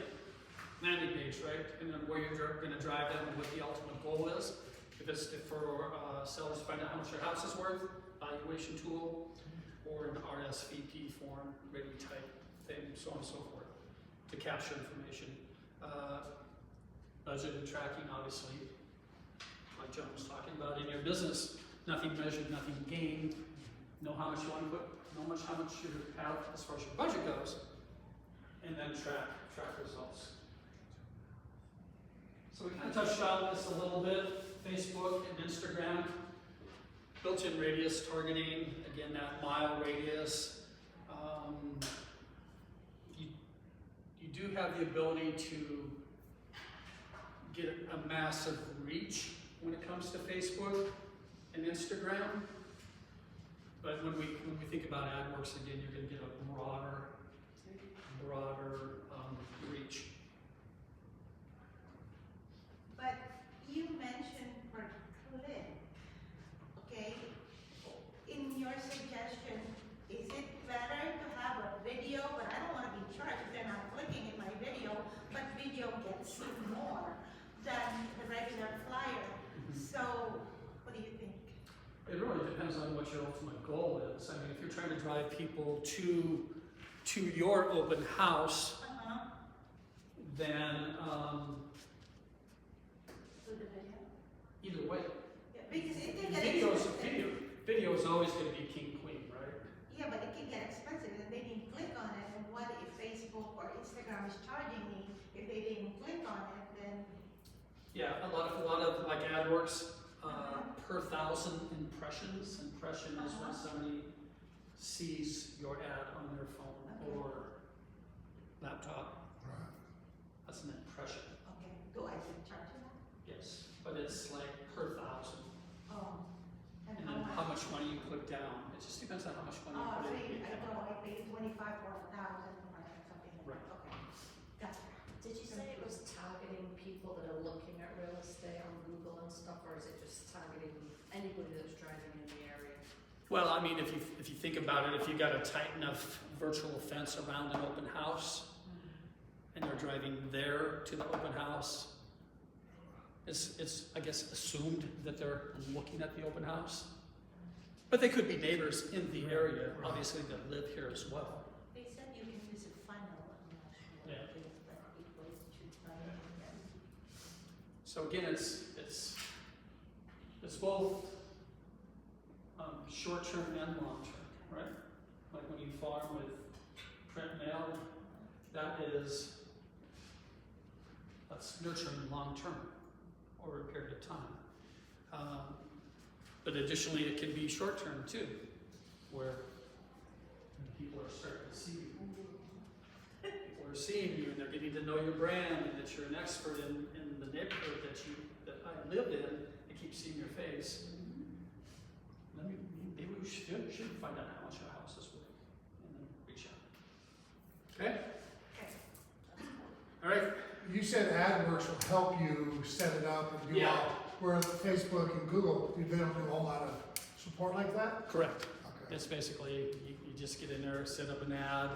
landing page, right? And then where you're going to drive them and what the ultimate goal is. If it's for sellers to find out how much their house is worth, valuation tool, or an RSVP form, ready type thing, so on and so forth, to capture information. Budget and tracking, obviously, like John was talking about in your business, nothing measured, nothing gained. Know how much you want to put, know how much you have as far as your budget goes, and then track results. So we kind of touched on this a little bit, Facebook and Instagram. Built-in radius targeting, again, that mile radius. You do have the ability to get a massive reach when it comes to Facebook and Instagram. But when we think about AdWorks, again, you're going to get a broader reach. But you mentioned per click, okay? In your suggestion, is it better to have a video, but I don't want to be charged if they're not clicking in my video, but video gets seen more than the regular flyer. So, what do you think? It really depends on what your ultimate goal is. I mean, if you're trying to drive people to your open house, then So the video? either way, Yeah, because it can get expensive. video is always going to be king queen, right? Yeah, but it can get expensive and they didn't click on it. And what if Facebook or Instagram is charging me if they didn't click on it? Then Yeah, a lot of like AdWorks per 1,000 impressions. Impression is when somebody sees your ad on their phone or laptop. Right. That's an impression. okay, do I get charged for that? Yes, but it's like per 1,000. Oh, and And then how much money you put down. It just depends on how much money you Oh, put so in. I pay 25 or 1,000 or something like Right. that. Okay, gotcha. Did you say it was targeting people that are looking at real estate on Google and stuff, or is it just targeting anybody that's driving in the area? Well, I mean, if you think about it, if you got a tight enough virtual fence around an open house, and they're driving there to the open house, it's I guess assumed that they're looking at the open house. But they could be neighbors in the area, obviously, that live here as well. They said you can use a funnel. I'm not sure Yeah. what it is, but it goes to funnel and then So again, it's both short-term and long-term, right? Like when you farm with print mail, that's nurturing long-term over a period of time. But additionally, it can be short-term too, where people are starting to see you. People are seeing you and they're getting to know your brand and that you're an expert in the neighborhood that I lived in. They keep seeing your face. Maybe we should find out how much your house is worth and then reach out. Okay? All right. You said AdWorks will help you set it up and do all, where Facebook and Google, they don't do a whole lot of support like that? Correct. Okay. It's basically, you just get in there, set up an ad,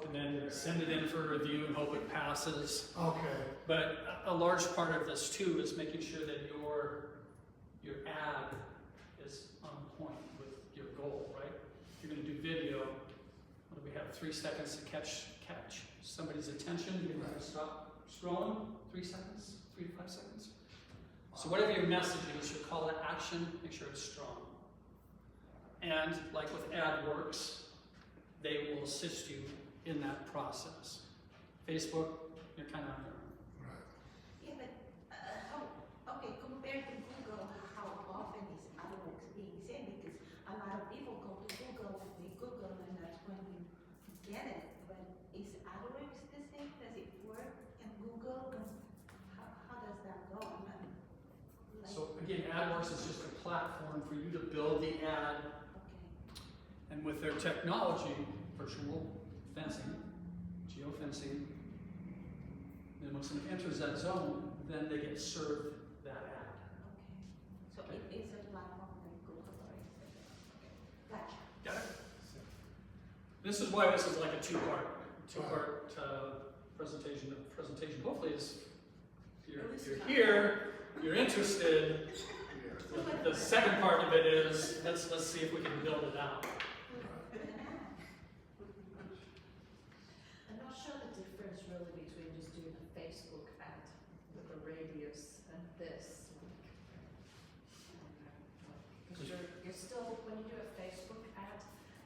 and then send it in for review and hope it passes. Okay. But a large part of this too is making sure that your ad is on point with your goal, right? If you're gonna do video, what do we have, 3 seconds to catch somebody's attention, you're gonna stop scrolling, 3 seconds, 3 to 5 seconds. So whatever your message is, your call to action, make sure it's strong. And like with AdWorks, they will assist you in that process. Facebook, you're kind of on your own. Right. Yeah, but okay, compared to Google, how often is AdWorks being seen? Because a lot of people go to Google, they Google, and that's when you get it. But is AdWorks the same? Does it work in Google? How does that go? So again, AdWorks is just a platform for you to build the ad, Okay. and with their technology, virtual fencing, geofencing, then when someone enters that zone, then they get served that ad. Okay. So it is a platform like Google or is it? Okay. Gotcha. Got it? This is why this is like a two-part presentation. The presentation hopefully is, if you're here, you're interested. The second part of it is, let's see if we can build it out. I'm not sure the difference really between just doing a Facebook ad with a radius and this. Because you're still, when you do a Facebook ad,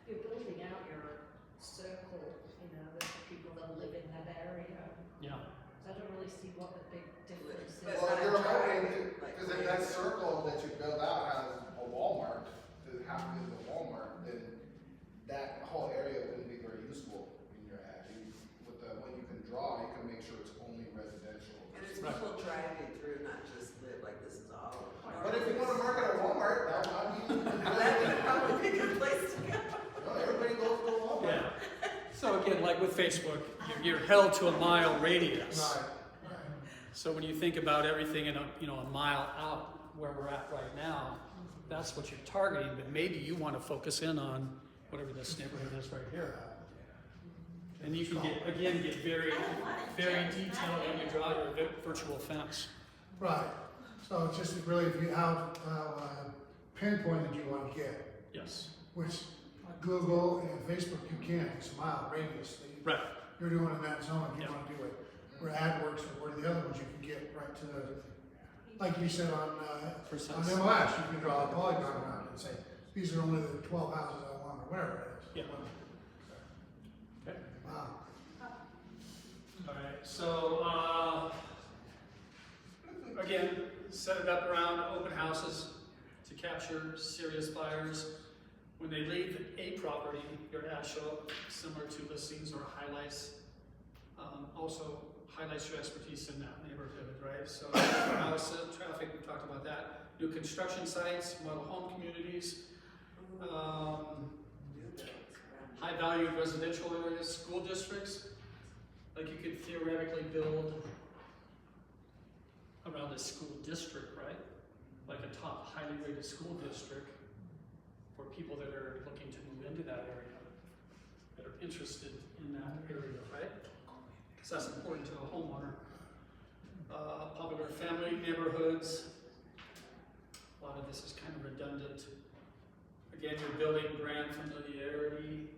you're building out your circle, the people that live in that area. Yeah. So I don't really see what the big difference is. Well, if you're hoping, because if that circle that you build out has a Walmart, to have it in the Walmart, then that whole area wouldn't be very useful in your ad. When you can draw, you can make sure it's only residential. And it's people driving through, not just live, like this is all. But if you want to market a Walmart, that might be. That would probably be a good place to go. No, everybody goes to a Walmart. Yeah. So again, like with Facebook, you're held to a mile radius. Right. So when you think about everything in a mile out where we're at right now, that's what you're targeting. But maybe you want to focus in on whatever this neighborhood is right here. And you can get very, very detailed when you draw your virtual fence. Right. So it's just really if you how pinpointed you want to get, Yes. which Google and Facebook you can. It's a mile radius. Right. You're doing in that zone if you Yeah. want to do it. Where AdWorks or where the other ones you can get right to the, like you said on Precise. MLS, you can draw a polygon around it and say, these are only the 12 houses I want or whatever it is. Yeah. Okay. Wow. All right. So again, set it up around open houses to capture serious buyers. When they leave a property, your ad show up similar to listings or highlights. Also highlights your expertise in that neighborhood, right? So house traffic, we talked about that. New construction sites, model home communities, high value residential areas, school districts. Like you could theoretically build around a school district, right? Like a top highly rated school district for people that are looking to move into that area, that are interested in that area, right? Because that's important to a homeowner. Popular family neighborhoods. A lot of this is kind of redundant. Again, you're building brand familiarity,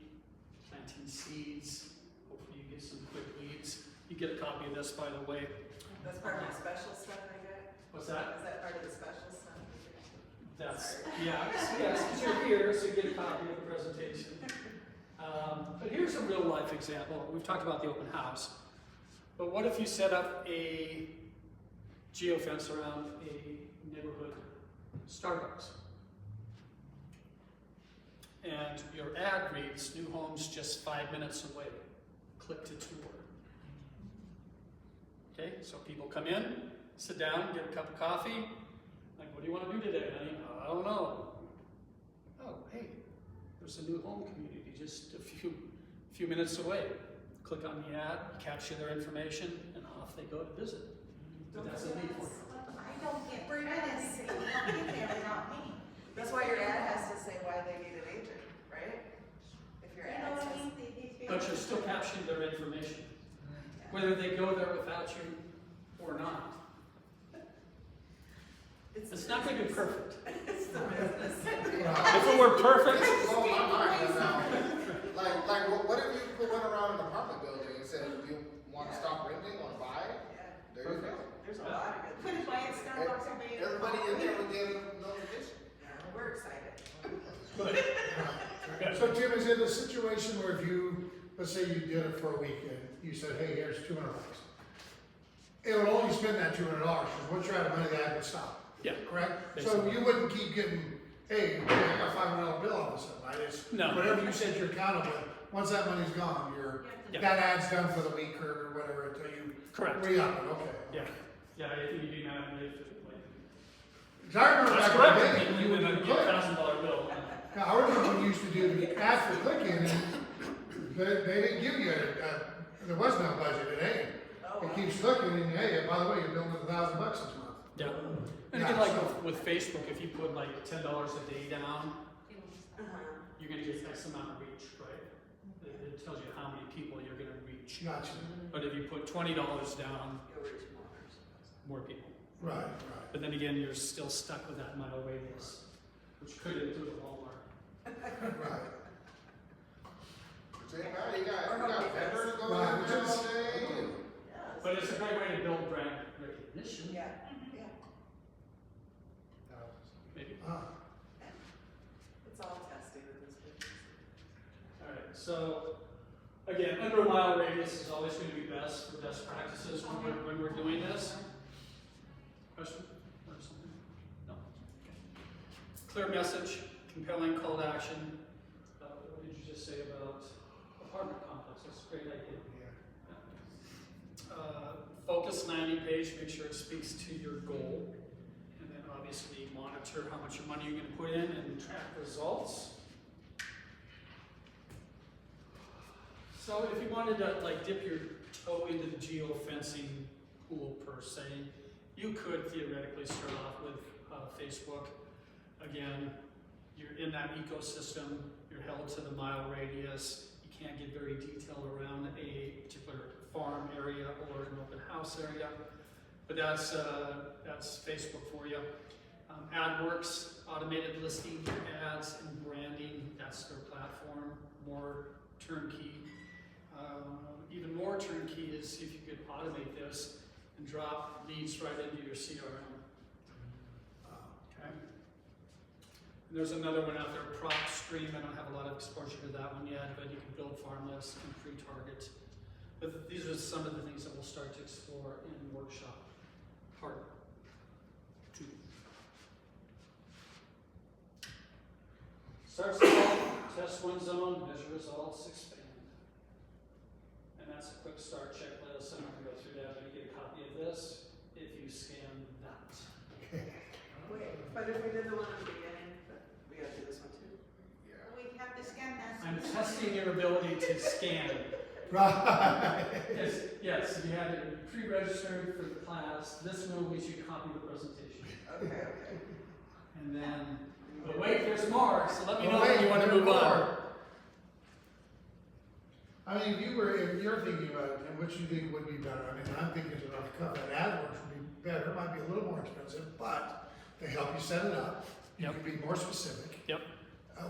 planting seeds. Hopefully you get some quick leads. You get a copy of this, by the way. That's part of my special stuff I got. What's that? Is that part of the special stuff? That's, Sorry. yes, because you're here, so you get a copy of the presentation. But here's a real life example. We've talked about the open house. But what if you set up a geofence around a neighborhood Starbucks? And your ad reads, new homes just 5 minutes away. Click to tour. Okay, so people come in, sit down, get a cup of coffee. Like, what do you want to do today, honey? I don't know. Oh, hey, there's a new home community just a few minutes away. Click on the ad, capture their information, and off they go to visit. But that's a lead for you. I don't get credits, if you don't get there without me. That's why your ad has to say why they need an agent, right? If your You ad know what I says. mean? But you're still capturing their information, whether they go there without you or not. It's not going to be perfect. It's the business. If it were perfect, Blow my mind now. Like, what if you put one around an apartment building and said, do you want to stop renting, want to buy it? Yeah. There you go. There's a lot of good Put it things. by a Starbucks and be. Everybody in there would get a notification. Yeah, we're excited. So Tim, is it a situation where if you, let's say you did it for a weekend, you said, hey, here's $200. It would only spend that $200, because once you're out of money, the ad would stop. yeah, Correct? So Basically. you wouldn't keep getting, hey, I got $500 bill all of a sudden, right? It's No. whatever you said you're accountable, once that money's gone, Yeah. that ad's done for the week or whatever until you correct. re-up it, okay. Yeah, yeah, I think you do not need to. Because I remember That's back correct. in the day, You when you would would get click. a $1,000 bill. Now, I remember when you used to do the ad for clicking, and they didn't give you there was no budget, hey, Oh, it keeps clicking, and hey, by the way, you're billing $1,000 this month. Yeah. And again, like with Facebook, if you put like $10 a day down, you're going to get X amount of reach, right? It tells you how many people you're going to reach. Gotcha. But if you put $20 down, You'll reach more. more people. Right, But then again, you're still stuck with that mile radius, which could include a Walmart. right. Say, now you got vendors going Right, in there which is- all day. Yes. But it's a great way to build brand recognition. Yeah, yeah. Maybe. It's all testing in this business. All right. So again, under a mile radius is always going to be best for best practices when we're doing this. Question or something? No. Okay. Clear message, compelling call to action. What did you just say about apartment complex? That's a great idea. Focus landing page, make sure it speaks to your goal. And then obviously monitor how much money you're going to put in and track results. So if you wanted to like dip your toe into the geofencing pool per se, you could theoretically start off with Facebook. Again, you're in that ecosystem, you're held to the mile radius, you can't get very detailed around a particular farm area or an open house area, but that's Facebook for you. AdWorks, automated listing ads and branding, that's their platform, more turnkey. Even more turnkey is if you could automate this and drop leads right into your CRM. Okay. And there's another one out there, PropStream. I don't have a lot of exposure to that one yet, but you can build farm lists and pre-target. But these are some of the things that we'll start to explore in workshop part 2. Start small, test one zone, measure results, expand. And that's a quick start checklist. I'm not going to go through that, but you get a copy of this if you scan that. Wait, but if we did the one at the beginning, we gotta do this one too. We have to scan that. I'm testing your ability to scan. Right. Yes, you had it pre-registered for the class. This one we should copy the presentation. Okay. And then, but wait, there's more, so let me know Well, when you want to there's move on. more. I mean, if you're thinking about it, and what you think would be better, I mean, I'm thinking it's enough to cover that AdWords would be better, it might be a little more expensive, but they help you set it up. You Yep. can be more specific. Yep.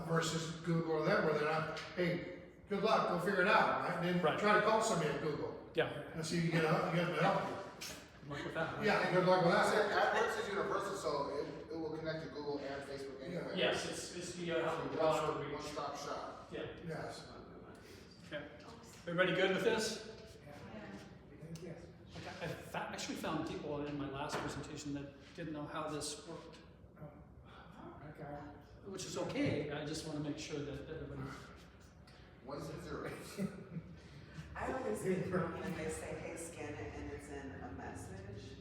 Versus Google or them, where they're not, hey, good luck, go figure it out, right? And then Right. try to call somebody at Google Yeah. and see if you get them to help you. Good luck with that. right? Yeah, good luck with I that. said AdWords is universal, so it will connect to Google and Facebook anyway. Yes, it's the, how the So broader one reach. stop shop. Yeah, Yes. okay. Everybody good with this? Thank you. I actually found people in my last presentation that didn't know how this worked, Okay. which is okay. I just want to make sure that everybody. Ones and zeros. I always get thrown when they say, hey, scan it, and it's in a message,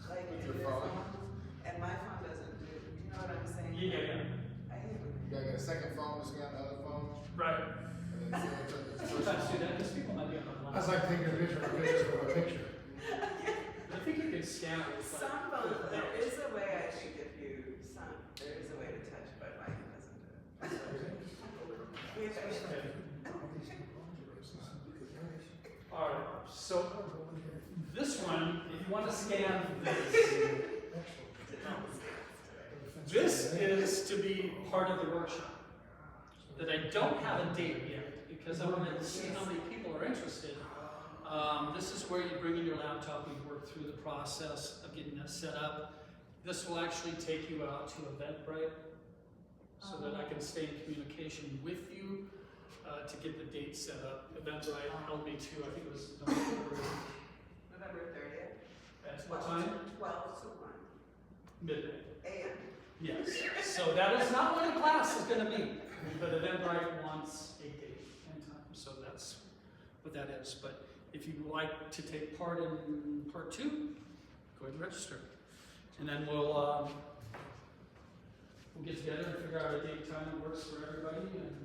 like With in your your phone? phone, and my phone doesn't do, you know what I'm saying? Yeah. I hate when You gotta get a second phone to scan the other phone, Right. and then send it to the first Sometimes do phone. that because people might be online. That's like taking a picture of a picture of a picture. I think you can scan it. It's like- Some phones, there is a way, I think, there is a way to touch, but mine doesn't do it. We have to- All right, so this one, if you want to scan this is to be part of the workshop. That I don't have a date yet because I wanted to see how many people are interested. This is where you bring in your laptop, we work through the process of getting that set up. This will actually take you out to Eventbrite so that I can stay in communication with you to get the date set up. Eventbrite held me to, I think it was November 30th. at what time? 12 to 1 Midnight. a.m. Yes. So that is not when the class is going to be, but Eventbrite wants a date and time. So that's what that is. But if you would like to take part in part 2, go ahead and register. And then we'll get together and figure out a date and time that works for everybody, and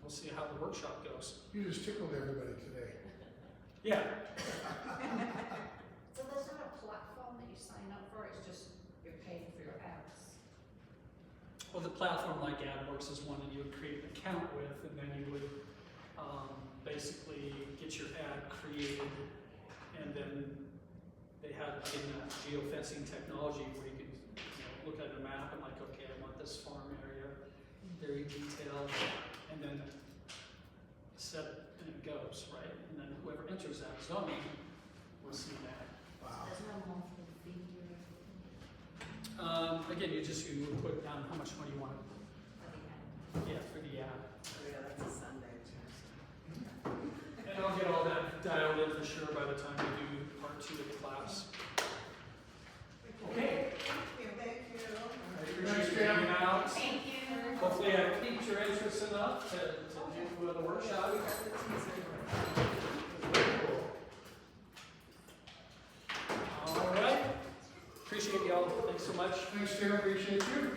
we'll see how the workshop goes. You just tickled everybody today. Yeah. So there's not a platform that you sign up for, it's just you're paying for your ads? Well, the platform like AdWorks is one that you would create an account with, and then you would basically get your ad created, and then they have geofencing technology where you can look at a map and like, okay, I want this farm area, very detailed, and then set and it goes, right? And then whoever enters that zoning will see that. Wow. There's no monthly fee or anything Again, you would put down how much money you want. for the ad? Yeah, for the ad. Oh, yeah, that's a Sunday, too. And I'll get all that dialed in for sure by the time we do part 2 of the class. Okay. Thank you. I appreciate you hanging out. Thank you. Hopefully I piqued your interest enough to do the workshop. All right. Appreciate y'all. Thanks so much. Thanks, Tim, appreciate you.